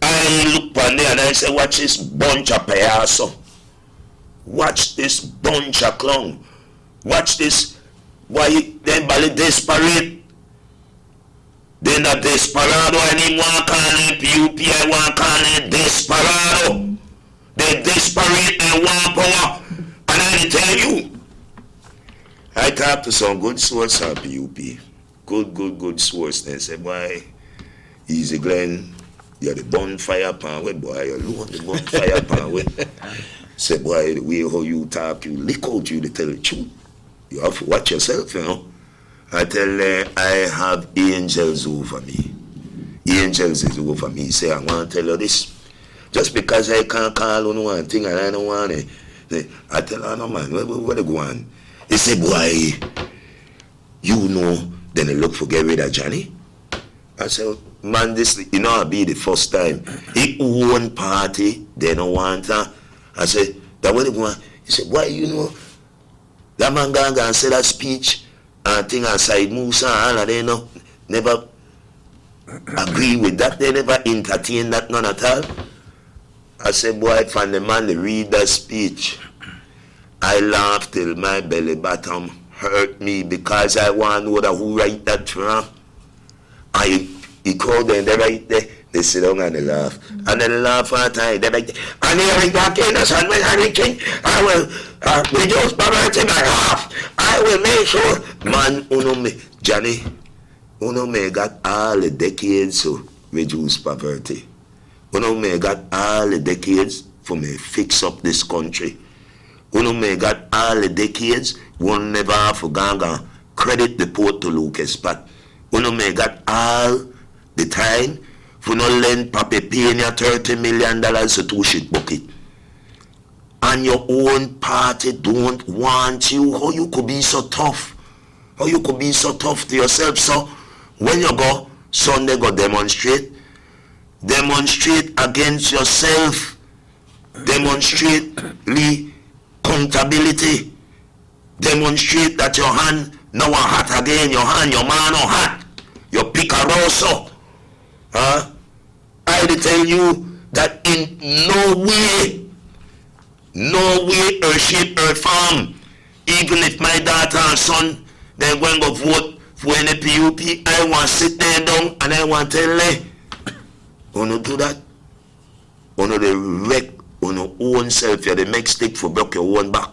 I look on there and I say, watch this bunch of payaso. Watch this bunch of clown. Watch this. Why they bally desperate? They're not desperado anymore. Call it PUP, I want call it desperado. They're desperate, they want power. And I tell you, I talked to some good source of PUP. Good source. They say, boy, Easy Glenn, you're the bonfire pan with, boy, you're low on the bonfire pan with. Say, boy, the way how you talk, you lick out you to tell the truth. You have to watch yourself, you know. I tell I have angels over me. Angels is over me. Say, I want to tell you this. Just because I can't call on one thing and I don't want it. I tell her, no man, where they go on? He say, boy, you know, then they look for get rid of Johnny. I say, man, this, you know, I'll be the first time. He own party, they don't want her. I say, that where they go on? He said, why, you know, that man gone and say that speech and thing aside Musa and all of them never agree with that. They never entertain that none at all. I said, boy, from the man they read that speech, I laughed till my belly bottom hurt me because I want to know that who write that for him. He called them, they write there. They sit down and they laugh. And then they laugh all the time. They like, and they back in the sun, I will reduce poverty by half. I will make sure. Man, Johnny, me got all the decades to reduce poverty. Me got all the decades for me fix up this country. Me got all the decades, one never have for ganga credit the port to Lucas, but me got all the time for no lend Papa paying you $30 million to two shit bucket. And your own party don't want you. How you could be so tough? How you could be so tough to yourself? So when you go Sunday, go demonstrate. Demonstrate against yourself. Demonstrate accountability. Demonstrate that your hand now a hot again. Your hand, your man no hot. Your picaroso. Huh? I tell you that in no way or shape or form, even if my daughter and son they're going to vote for any PUP, I want to sit there down and I want to tell them, don't do that. on the wreck on your own self, you the make stick for broke your own back.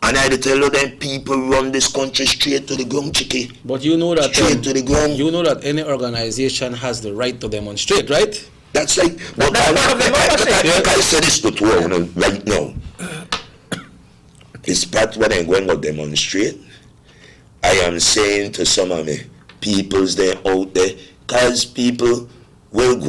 And I tell you them people run this country straight to the ground, Chicky. But you know that straight to the ground. You know that any organization has the right to demonstrate, right? That's like, but I say this to two of them right now. It's part when I'm going to demonstrate. I am saying to some of me peoples there out there, because people will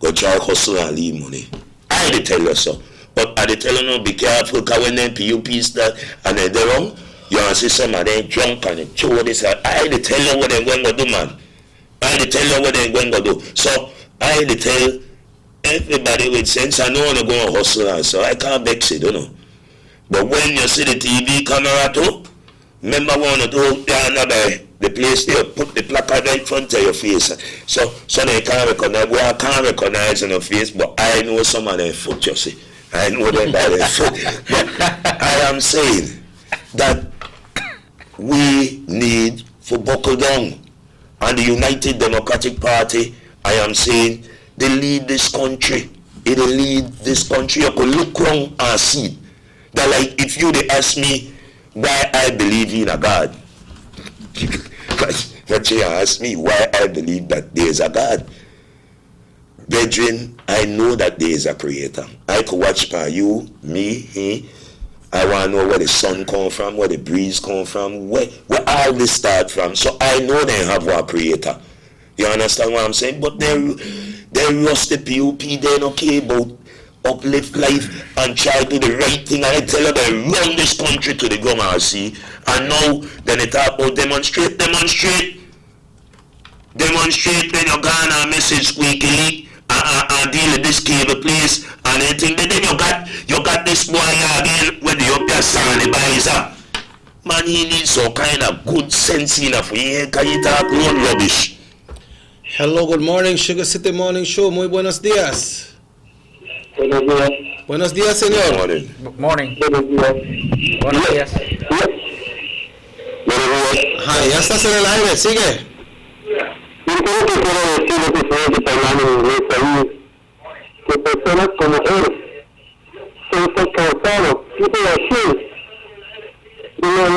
go try hustle and leave money. I tell you so. But I tell you no, be careful, because when them PUP start and they're wrong, you see some of them drunk and they chew this. I tell you what they're going to do, man. I tell you what they're going to do. So I tell everybody with sense, I know want to go and hustle and so I can't vex it, you know. But when you see the TV camera too, remember one to do the place there, put the placard right in front of your face. So they can't recognize. Well, I can't recognize on your face, but I know some of their foot, you see. I know them by their foot. But I am saying that we need to buckle down. And the United Democratic Party, I am saying, they lead this country. It'll lead this country. You could look around and see that, like, if you they ask me why I believe in a God, but you ask me why I believe that there is a God. Brethren, I know that there is a creator. I could watch by you, me, he. I want to know where the sun come from, where the breeze come from, where all this start from. So I know they have one creator. You understand what I'm saying? But they rust the PUP, they don't care about uplift life and try to do the right thing. And I tell you, they run this country to the ground, see. And now, then they talk about demonstrate. Then you're gone and message squeaky leak. And deal with this cable place and anything. Then you got this boy again when you up your sanitizer. Man, he needs some kind of good sense enough. Can you talk no rubbish? Hello, good morning, Sugar City Morning Show. Muy buenos días. Buenos días. Buenos días, señor. Good morning. Buenos días. Buenos días. Hi, ya estás en el aire, sigue. Yo creo que quiero decir lo que se está hablando en inglés ahí, que personas como él se están cansados. People are killed. You know,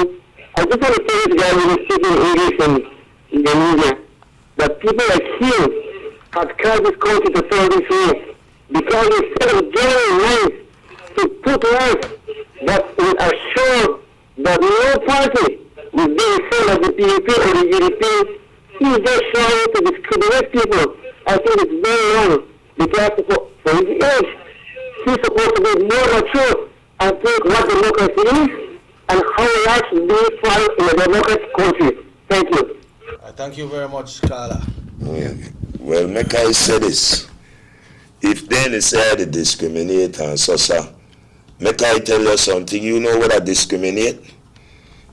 I just want to say this guy who is speaking English in the media, that people like him have carried this country to throw this way, because instead of getting nice to put life that will assure that no party will be the same as the PUP or the UDP, he's just trying to discriminate people. I think it's very wrong, because for his age, he's supposed to be more mature and think what democracy is and how life should be found in a democratic country. Thank you. Thank you very much, Carla. Yeah. Well, make I say this. If they decide to discriminate and so, make I tell you something. You know what I discriminate?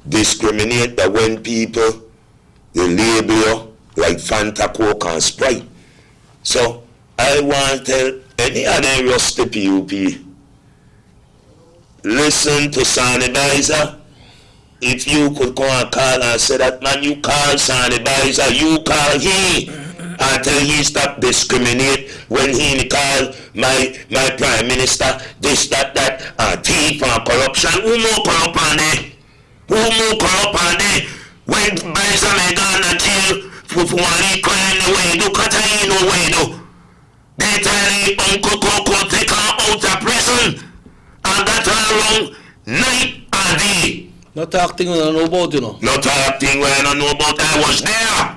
Discriminate that when people, they label you like Fanta, Coke and Sprite. So, I want to tell any of them rusty PUP, listen to Sanitizer. If you could go and call and say that, man, you call Sanitizer, you call he, until he stop discriminate when he call my prime minister, this, that, and thief and corruption. Who more corrupt on there? Who more corrupt on there? When Bison may gone to jail for one crime the way do, cut I know way do. They tell the Uncle Coco take her out of prison and got her around night and day. Not acting when I know about, you know. Not acting when I know about. I was there.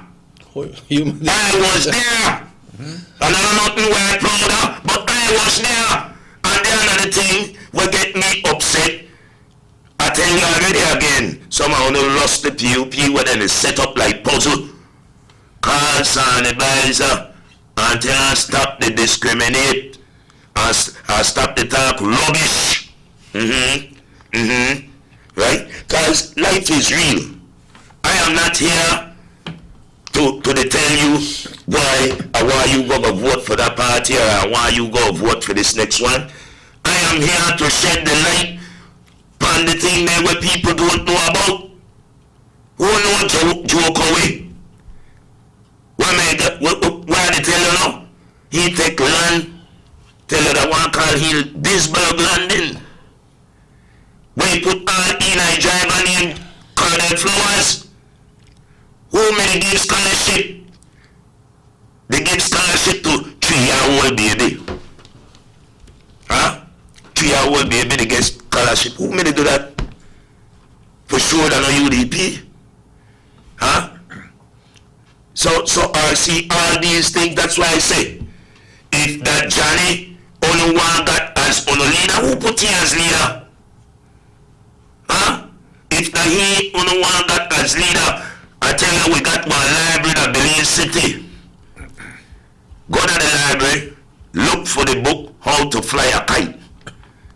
I was there. And I know nothing where I'm proud of, but I was there. And the other thing will get me upset. I tell you already again, somehow they lost the PUP when they set up like puzzle. Call Sanitizer until I stop the discriminate. I stop the talk rubbish. Right? Because life is real. I am not here to tell you why you go to vote for that party or why you go vote for this next one. I am here to shed the light on the thing there where people don't know about. Who know joke away? Why they tell you now? He take land, take I driver named Colonel Flowers, who made give scholarship. They give scholarship to 3-year-old baby. Huh? 3-year-old baby, they get scholarship. Who made do that? For sure than a UDP. Huh? So RC, all these things, that's why I say, if that Johnny only one got as only leader, who put him as leader? Huh? If that he only one got as leader, I tell you, we got one library at Belize City. Go to the library, look for the book, How to Fly a Kite.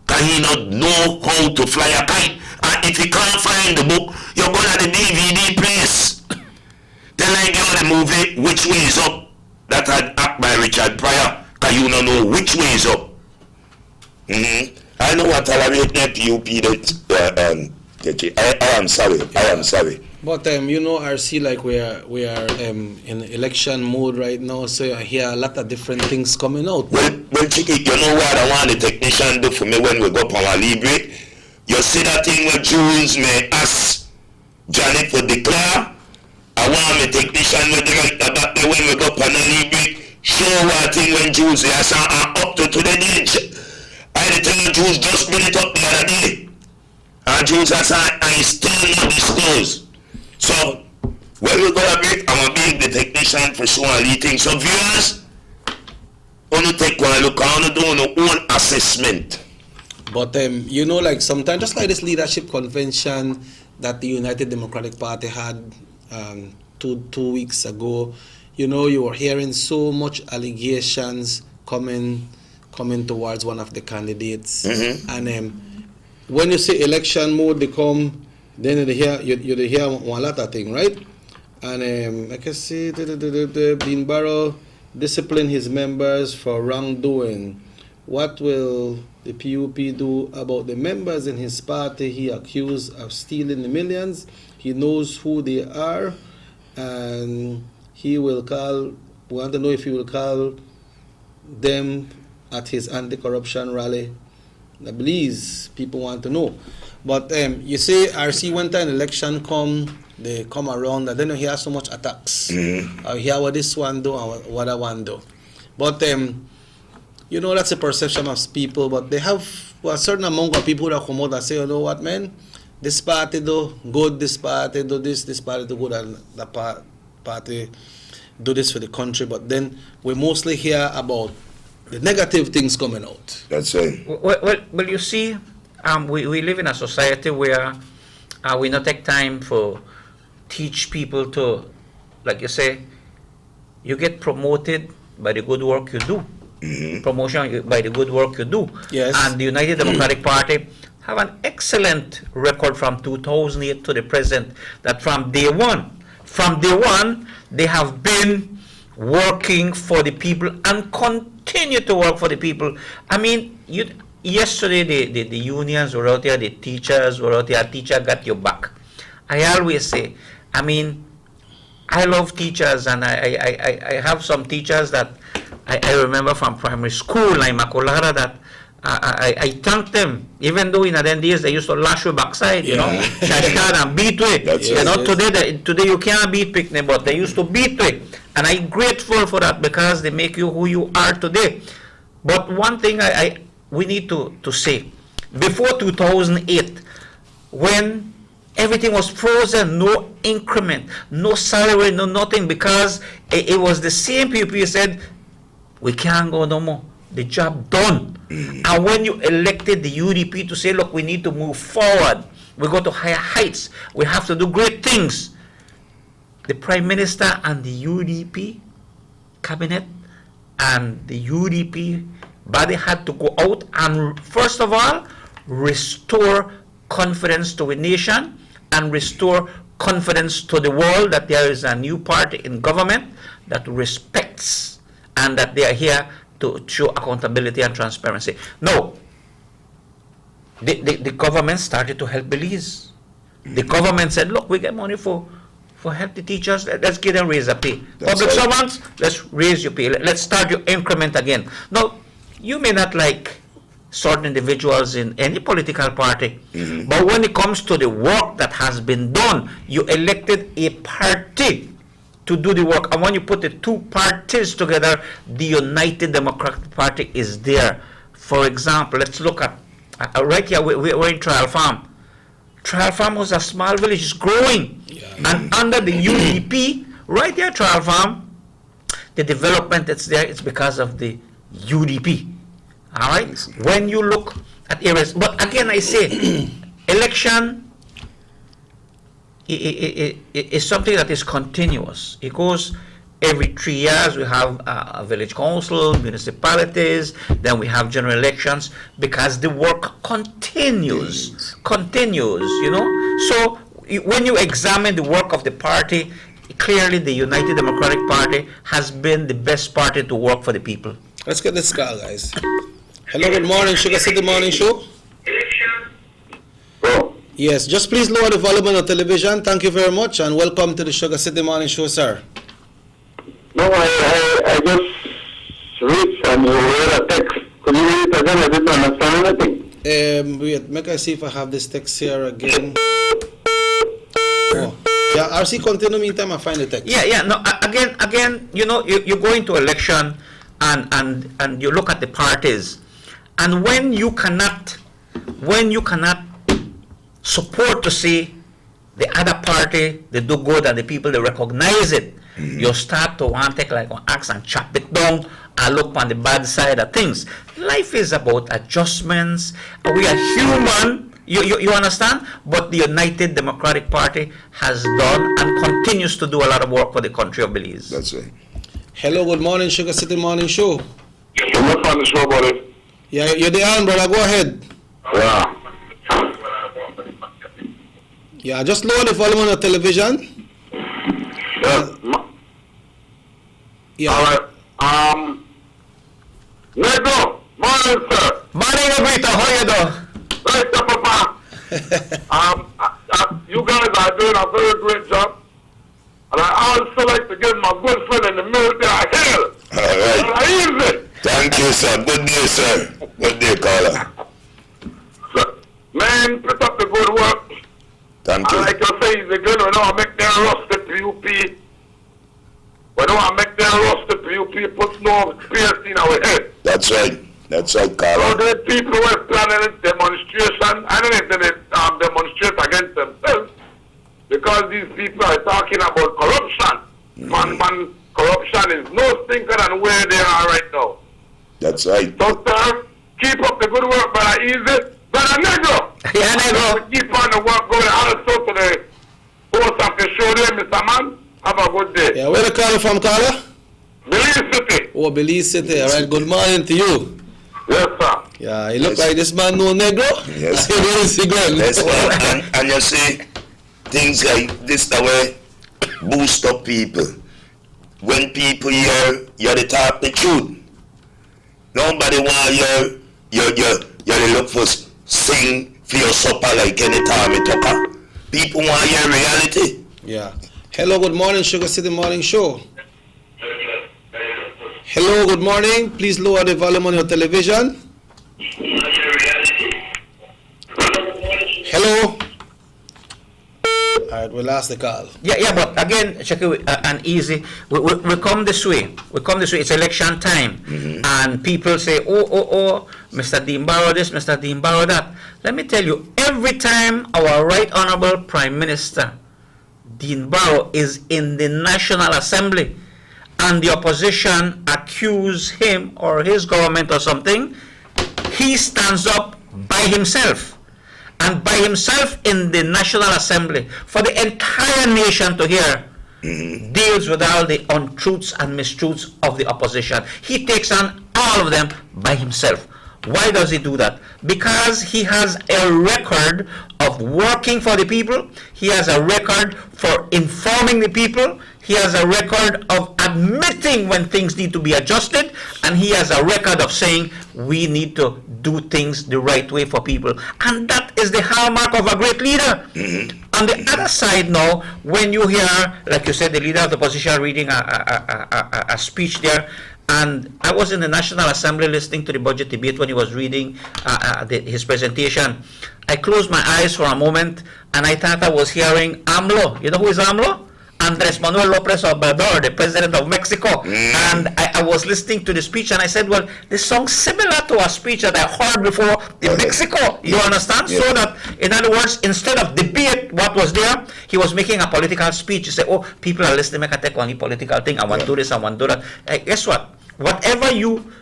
Can he not know how to fly a kite? And if you can't find the book, you're going to the DVD place. Then I give the movie, Which Way Is Up, that had act by Richard Pryor. Can you not know which way is up? I know what tolerate PUP that I am sorry. But you know, RC, like we are in election mode right now, so I hear a lot of different things coming out. Well, Chicky, you know what I want the technician do for me when we go up on our leave break? You see that thing where Jules may ask Johnny to declare? I want my technician with director back there when we go up on our leave break. Show what thing when Jules is up to the date. I tell you, Jules just bring it up the other day. And Jules has I still not disclose. So, when we go to break, I'm going to be the technician for sure and lead things. So, viewers, only take one look, I want to do our own assessment. But, you know, like sometimes, just like this leadership convention that the United Democratic Party had two weeks ago, you know, you were hearing so much allegations coming towards one of the candidates. And when you say election mode, they come, then you hear one lot of thing, right? And I can see Dean Barrow discipline his members for wrongdoing. What will the PUP do about the members in his party he accused of stealing the millions? He knows who they are, and he will call. We want to know if he will call them at his anti-corruption rally. I believe people want to know. But you say RC when time election they come around, and then you hear so much attacks. I hear what this one do and what that one do. But you know, that's a perception of people, but they have a certain amount of people that come out and say, you know what, man, this party do good, this party do this party do good, and that party do this for the country. But then we mostly hear about the negative things coming out. That's right. Well, you see, we live in a society where we not take time for teach people to, like you say, you get promoted by the good work you do. Promotion by the good work you do. Yes. And the United Democratic Party have an excellent record from 2008 to the present, that from day one, they have been working for the people and continue to work for the people. I mean, yesterday the unions were out there, the teachers were out there, teacher got your back. I always say, I mean, I love teachers, and I have some teachers that I remember from primary school, like Makolara, that I thank them, even though in the days they used to lash your backside, you know, and beat with. You know, today you can't beat picnic, but they used to beat with. And I'm grateful for that, because they make you who you are today. But one thing we need to say, before 2008, when everything was frozen, no increment, no salary, no nothing, because it was the same people who said, we can't go no more, the job done. And when you elected the UDP to say, look, we need to move forward, we go to higher heights, we have to do great things, the Prime Minister and the UDP cabinet and the UDP body had to go out and, first of all, restore confidence to a nation and restore confidence to the world that there is a new party in government that respects and that they are here to show accountability and transparency. No, the government started to help Belize. The government said, look, we get money for help the teachers, let's give them raise the pay. Public servants, let's raise your pay. Let's start your increment again. Now, you may not like certain individuals in any political party. But when it comes to the work that has been done, you elected a party to do the work. And when you put the two parties together, the United Democratic Party is there. For example, let's look at, right here, we're in Trial Farm. Trial Farm was a small village, it's growing. And under the UDP, right there, Trial Farm, the development that's there, it's because of the UDP. All right? When you look at areas, but again, I say, election is something that is continuous. It goes every 3 years. We have a village council, municipalities, then we have general elections, because the work continues, you know. So when you examine the work of the party, clearly the United Democratic Party has been the best party to work for the people. Let's get this call, guys. Hello, good morning, Sugar City Morning Show. Yes, just please lower the volume on the television. Thank you very much, and welcome to the Sugar City Morning Show, sir. No, I just reached and you read a text. Could you read it again? I didn't understand anything. Wait, make I see if I have this text here again. Oh. Yeah, RC, continue meantime, I find the text. Yeah, no, again, you know, you go into election and you look at the parties, and when you cannot support to see the other party, they do good and the people, they recognize it, you start to want to take like an axe and chop it down and look on the bad side of things. Life is about adjustments. We are human, you understand? But the United Democratic Party has done and continues to do a lot of work for the country of Belize. That's right. Hello, good morning, Sugar City Morning Show. I'm not on the show, buddy. Yeah, you're the on, brother. Go ahead. Yeah. Yeah, just lower the volume on the television. Yeah. All right. Negro, morning, sir. Morning, Negrito. How you doing? Right, sir, Papa. You guys are doing a very great job. And I also like to give my good friend in the military a hail. All right. Thank you, sir. Good day, sir. Good day, caller. Man, put up the good work. Thank you. And like you say, the good, we don't make them rusted PUP. We don't make them rusted PUP, put no spears in our head. That's right. That's right, caller. So the people who are planning a demonstration, I don't know if they demonstrate against themselves, because these people are talking about corruption. Man, corruption is no stinker than where they are right now. That's right. So, sir, keep up the good work, brother Easy. Brother Negro. Yeah, Negro. Keep on the work going also to the post of the show there, Mr. Man. Have a good day. Yeah, where the caller from, caller? Belize City. Oh, Belize City. All right, good morning to you. Yes, sir. Yeah, he look like this man know Negro. Yes. Yes, and you see, things like this the way boost up people. When people hear you they talk the truth. Nobody want you look for sing for your supper like any time you talk. People want your reality. Yeah. Hello, good morning, Sugar City Morning Show. Hello, good morning. Please lower the volume on your television. Hello. All right, we lost the call. Yeah, but again, Shaki, and Easy, we come this way. It's election time, and people say, oh, Mr. Dean Barrow this, Mr. Dean Barrow that. Let me tell you, every time our Right Honorable Prime Minister, Dean Barrow, is in the National Assembly, and the opposition accuse him or his government or something, he stands up by himself. And by himself in the National Assembly, for the entire nation to hear, deals with all the untruths and mistruths of the opposition. He takes on all of them by himself. Why does he do that? Because he has a record of working for the people. He has a record for informing the people. He has a record of admitting when things need to be adjusted. And he has a record of saying we need to do things the right way for people. And that is the hallmark of a great leader. On the other side now, when you hear, like you said, the leader of the opposition reading a speech there, And I was in the National Assembly listening to the budget debate when he was reading his presentation. I closed my eyes for a moment and I thought I was hearing AMLO. You know who is AMLO? Andres Manuel Lopez Obrador, the president of Mexico. And I was listening to the speech and I said, well, this sounds similar to a speech that I heard before in Mexico. You understand? So that, in other words, instead of debate what was there, he was making a political speech. He said, oh, people are listening, I can take only political thing. I want to do this, I want to do that. Guess what? Whatever you...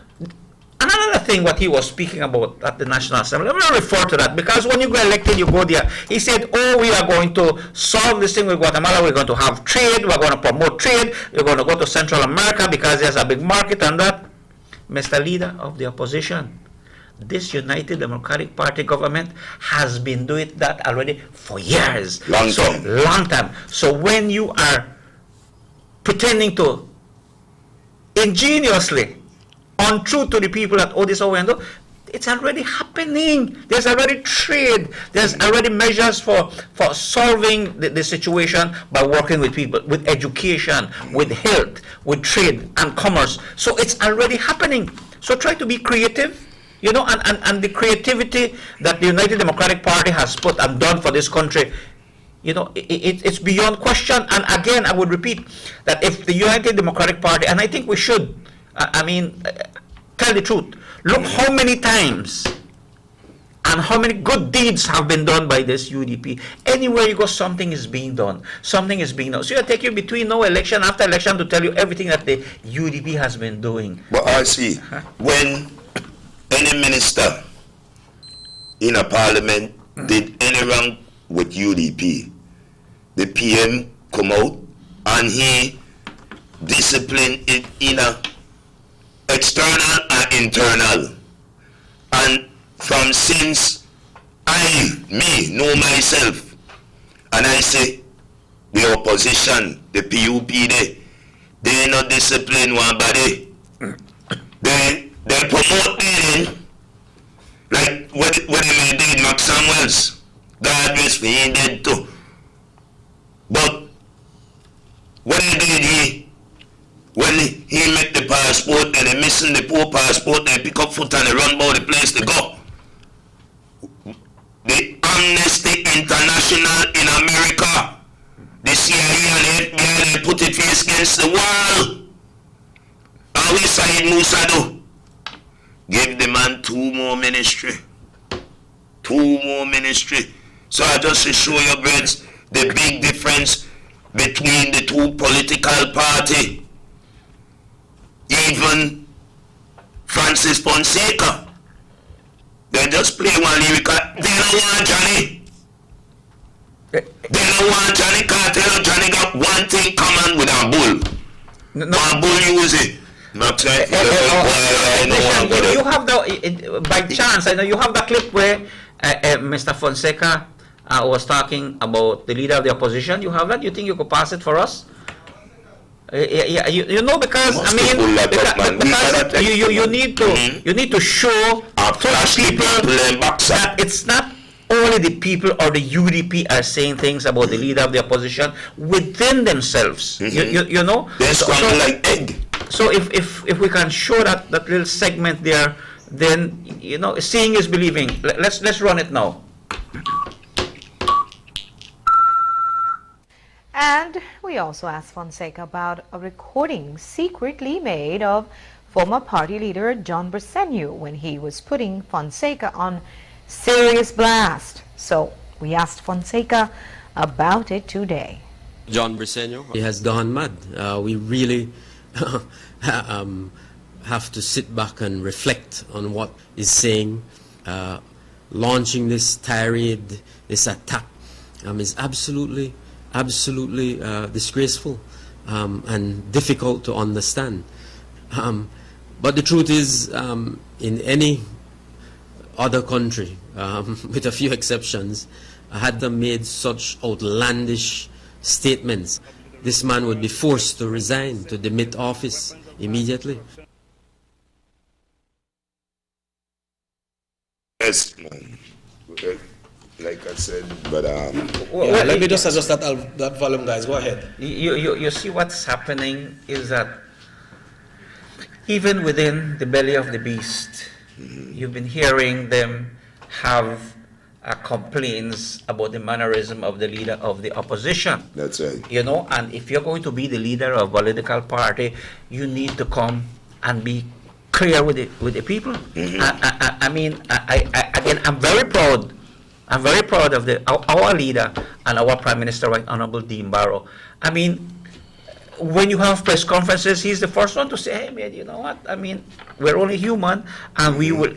Another thing what he was speaking about at the National Assembly, I'm going to refer to that because when you get elected, you go there. He said, oh, we are going to solve this thing with Guatemala. We're going to have trade. We're going to promote trade. We're going to go to Central America because there's a big market and that. Mr. Leader of the Opposition, this United Democratic Party government has been doing that already for years. Long time. So when you are pretending to ingeniously untrue to the people that this window, it's already happening. There's already trade. There's already measures for solving the situation by working with people, with education, with health, with trade and commerce. So it's already happening. So try to be creative, you know, and the creativity that the United Democratic Party has put and done for this country, you know, it's beyond question. And again, I would repeat that if the United Democratic Party, and I think we should, tell the truth. Look how many times and how many good deeds have been done by this UDP. Anywhere you go, something is being done. Something is being done. So it'll take you between now election, after election to tell you everything that the UDP has been doing. But I see, when any minister in a parliament did any wrong with UDP, the PM come out and he disciplined it in a external and internal. And from since me know myself, and I say the opposition, the PUP, they not discipline one body. They promote it, like what they did Max Samuels. God rest for him dead too. But what they did when he make the passport and they missing the poor passport, they pick up foot and they run by the place to go. The Amnesty International in America, the CIA and the FBI, they put it face against the wall. And we Said Musa do? Give the man 2 more ministry. 2 more ministry. So I just to show you, friends, the big difference between the 2 political parties. Even Francis Fonseca, they just play one lyric. They don't want Johnny. They don't want Johnny Cartel. Johnny got one thing common with a bull. One bull use it. Not saying you have the, by chance, I know you have the clip where Mr. Fonseca was talking about the leader of the opposition. You have that? You think you could pass it for us? You know, because I mean, because you need to show to people that it's not only the people or the UDP are saying things about the leader of the opposition within themselves. You know, they're strong like egg. So if we can show that little segment there, then you know, seeing is believing. Let's run it now. And we also asked Fonseca about a recording secretly made of former party leader John Briceño when he was putting Fonseca on serious blast. So we asked Fonseca about it today. John Briceño, he has gone mad. We really have to sit back and reflect on what he's saying. Launching this tirade, this attack is absolutely disgraceful and difficult to understand. But the truth is, in any other country, with a few exceptions, had them made such outlandish statements, this man would be forced to resign, to demit office immediately. Yes, man. Like I said, but let me just adjust that volume, guys. Go ahead. You see what's happening is that even within the belly of the beast, you've been hearing them have complaints about the mannerism of the leader of the opposition. That's right. You know, and if you're going to be the leader of a political party, you need to come and be clear with the people. I mean, again, I'm very proud. I'm very proud of our leader and our Prime Minister, Right Honorable Dean Barrow. I mean, when you have press conferences, he's the first one to say, "Hey, man, you know what? I mean, we're only human, and we will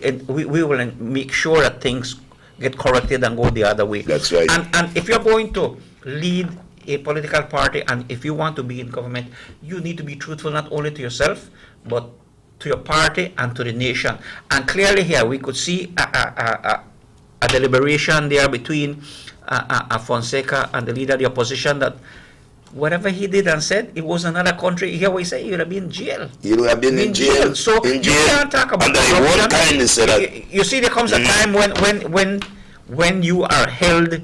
make sure that things get corrected and go the other way." That's right. And if you're going to lead a political party, and if you want to be in government, you need to be truthful not only to yourself, but to your party and to the nation. And clearly here, we could see a deliberation there between Fonseca and the leader of the opposition, that whatever he did and said, it was another country. Here we say he would have been in jail. He would have been in jail. So in you can't talk about corruption. One corruption. kindness that You see, there comes a time when you are held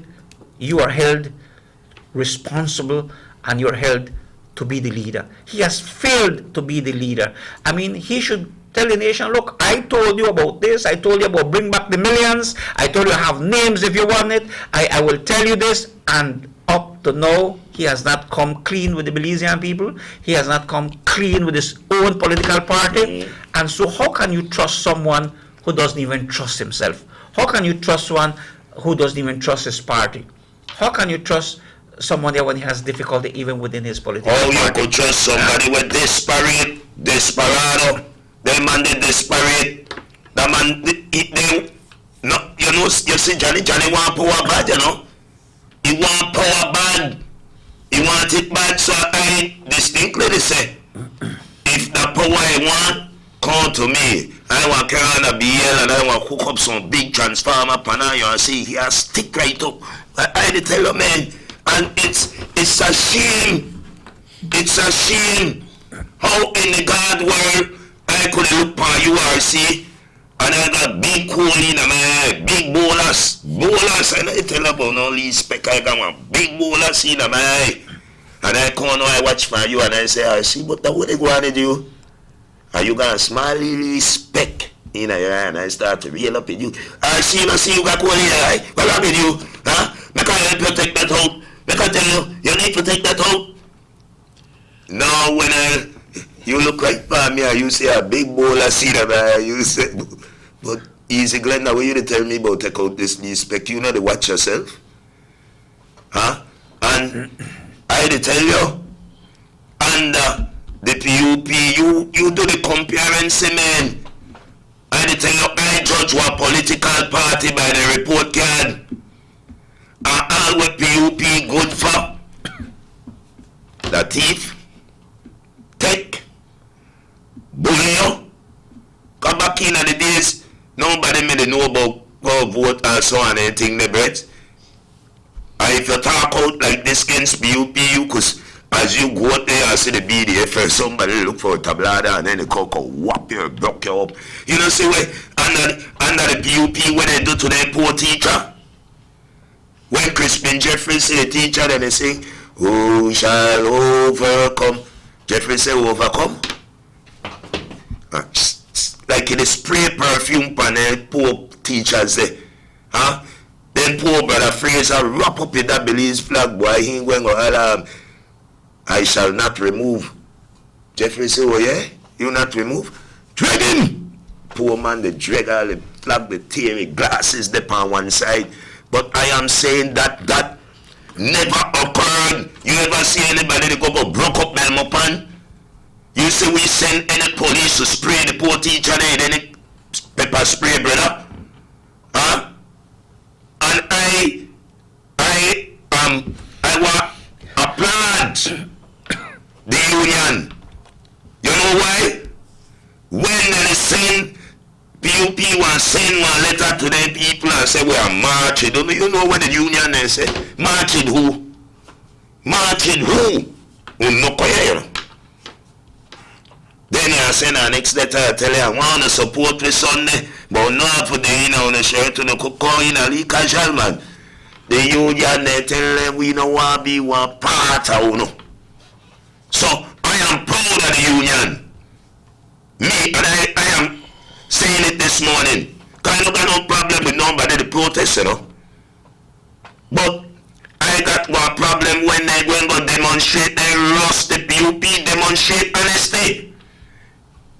responsible, and you're held to be the leader. He has failed to be the leader. I mean, he should tell the nation, look, I told you about this, I told you about bring back the millions, I told you I have names if you want it, I will tell you this, and up to now, he has not come clean with the Belizean people, he has not come clean with his own political party, and so how can you trust someone who doesn't even trust himself? How can you trust one who doesn't even trust his party? How can you trust someone there when he has difficulty even within his political party? You could trust somebody with desperado. They man they desperate. That man they no, you know, you see Johnny want power bad, you know. He want power bad. He want it bad, so I distinctly say, if the power I want, come to me. I want to carry on a BL and I want to hook up some big transformer panel, you and see here stick right up. I tell you, man, and it's a shame. It's a shame how in the God world I could look for URC and I got big cooling and my big bowlers, and I tell about all these spec I got one big bowlers in my and I come now I watch for you and I say, I see, but what they going to do? Are you gonna smiley spec in your eye and I start to reel up in you? I see you got cool in your eye. What wrong with you? Huh? Make I help you take that out. Make I tell you need to take that out. Now when you look like me, you say a big bowl of seed, you say, but easy Glenda, what you tell me about take out this spec? You know to watch yourself, huh? And I tell you, and the PUP, you do the comparison, man. I tell you, I judge what political party by the report card. And all what PUP good for. The thief, take, bully, come back in the days, nobody may know about vote and so on, anything, the bread. And if you talk out like this against PUP, because as you go out there and see the BDF first, somebody look for a tablada and then the cock will whop you, block you up. You know, see where under the PUP, what they do to their poor teacher? When Crispin Jeffrey see the teacher, then they say, who shall overcome? Jeffrey say, overcome? Like in the spray perfume panel, poor teachers there. Huh? Then poor brother Fraser wrap up with that Belize flag, boy, he ain't going to alarm. I shall not remove. Jeffrey say, oh yeah? You not remove? Drag him! Poor man, they drag all the flag, the teary glasses they on one side. But I am saying that never occurred. You ever see anybody that go broke up Belmopan? You say we send any police to spray the poor teacher there, any pepper spray, brother? Huh? And I want applaud the union. You know why? When they send PUP want send one letter to them people and say we are marching. Don't you know what the union they say? Marching who? Marching who? Then you send our next letter tell you I want to support the Sunday, but not for the on the shirt to the cook in a leak casual man. The union they tell them we don't want to be one part of no. So I am proud of the union. Me, and I am saying it this morning. Because I don't got no problem with nobody to protest, you know. But I got one problem when they going to demonstrate, they rust the PUP, demonstrate honesty.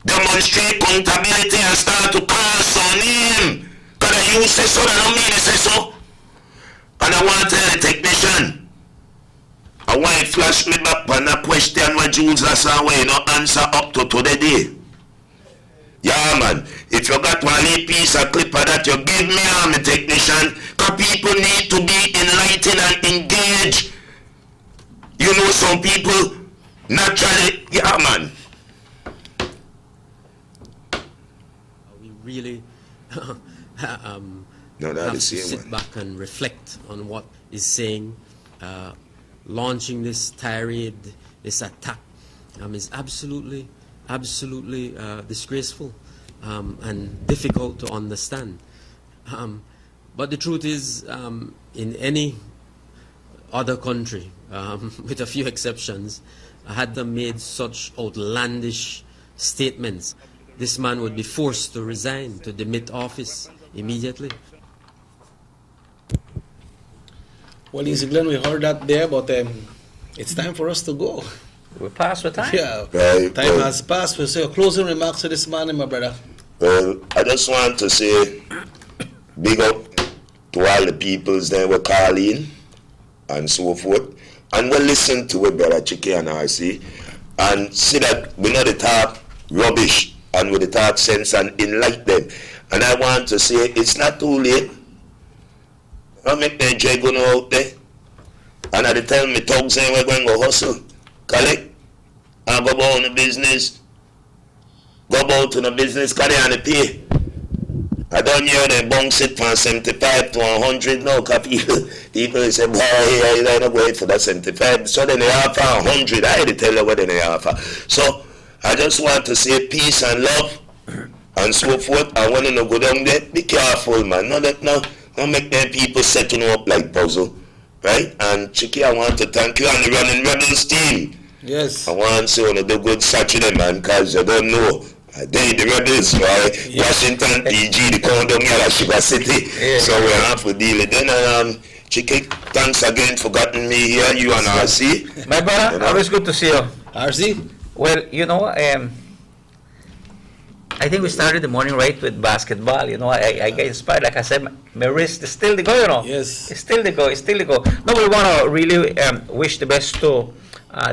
Demonstrate accountability and start to call some name. Because you say so, I don't mean to say so. And I want to tell the technician, I want to flash me back on that question when Jules Lassawe you know answer up to today. Yeah man, if you got one piece of clip of that, you give me a technician, because people need to be enlightened and engaged. You know some people naturally, yeah man. We really No, that have is to the same sit back and reflect on what is saying. Launching this tirade, this attack, is absolutely disgraceful and difficult to understand. But the truth is, in any other country, with a few exceptions, had them made such outlandish statements, this man would be forced to resign, to demit office immediately. Well, Easy Glenn, we heard that there, but it's time for us to go. We're past the time. Yeah, Right, time well, has passed. We'll say your closing remarks to this morning, my brother. Well, I just want to say big up to all the peoples that were calling and so forth. And we'll listen to it, Brother Chicky and RC, and see that we know the talk rubbish and with the talk sense and enlighten them. And I want to say it's not too late. I make the J go out there. And at the time me thugs saying we're going to go hustle, collect, and go about on the business. Go about to the business, carry on the pay. I don't hear them bounce it from 75 to 100 now, because people say, boy, I don't wait for that 75. So then they offer 100. I had to tell you what they offer. So I just want to say peace and love and so forth. I want to go down there. Be careful, man. Don't make them people setting up like puzzle. Right? And Chicky, I want to thank you and the Running Rebels team. Yes. I want to say on the good Saturday, man, because you don't know. They the Rebels, right? Yeah. Washington, DG, the countdown here at Sugar City. Yeah. So we have to deal with it. Then, Chicky, thanks again for getting me here, you and RC. My brother, always good to see you. RC? Well, you know, I think we started the morning right with basketball. You know, I get inspired. Like I said, my wrist is still the go, you know. Yes. It's still the go. No, we want to really wish the best to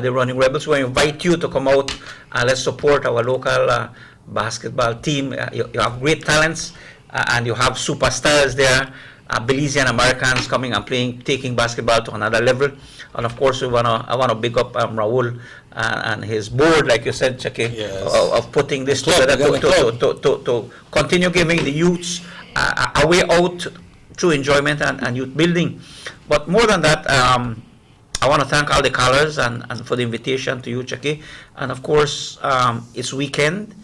the Running Rebels. We invite you to come out and let's support our local basketball team. You have great talents and you have superstars there. Belizean Americans coming and playing, taking basketball to another level. And of course, I want to big up Raul and his board, like you said, Chucky, yes, of putting this together to continue giving the youths a way out through enjoyment and youth building. But more than that, I want to thank all the callers and for the invitation to you, Chucky. And of course, it's weekend.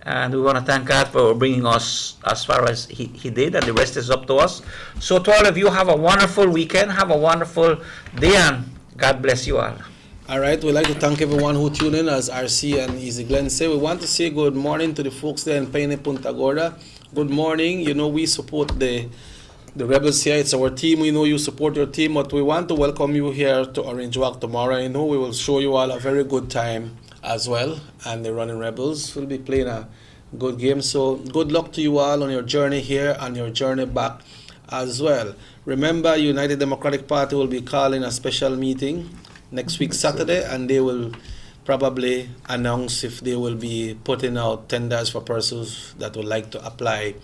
And we want to thank God for bringing us as far as he did, and the rest is up to us. So to all of you, have a wonderful weekend, have a wonderful day, and God bless you all. All right, we'd like to thank everyone who tuned in, as RC and Easy Glenn say. We want to say good morning to the folks there in Paine Punta Gorda. Good morning. You know, we support the Rebels here. It's our team. We know you support your team, but we want to welcome you here to Orange Walk tomorrow. I know we will show you all a very good time as well, and the Running Rebels will be playing a good game. So good luck to you all on your journey here and your journey back as well. Remember, United Democratic Party will be calling a special meeting next week Saturday, and they will probably announce if they will be putting out tenders for persons that would like to apply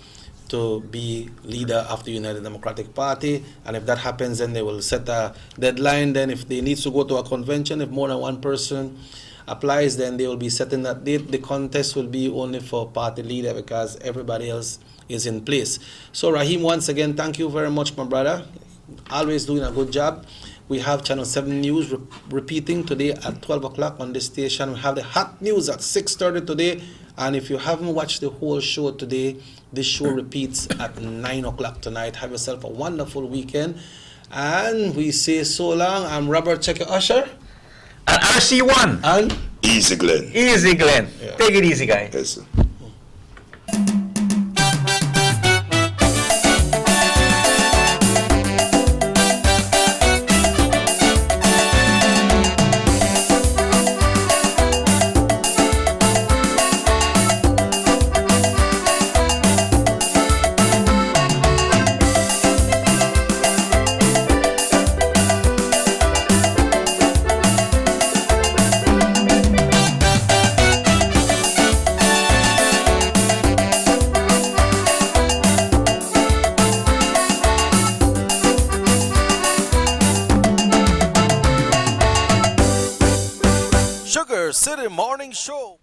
to be leader of the United Democratic Party. And if that happens, then they will set a deadline. Then if they need to go to a convention, if more than one person applies, then they will be setting that date. The contest will be only for party leader because everybody else is in place. So Raheem, once again, thank you very much, my brother. Always doing a good job. We have Channel 7 News repeating today at 12 o'clock on this station. We have the hot news at 6:30 today. And if you haven't watched the whole show today, this show repeats at 9 o'clock tonight. Have yourself a wonderful weekend. And we say so long. I'm Robert Checker Usher. And RC1. And Easy, Glenn. Easy, Glenn. Take it easy, guy. Yes, sir. Sugar City Morning Show.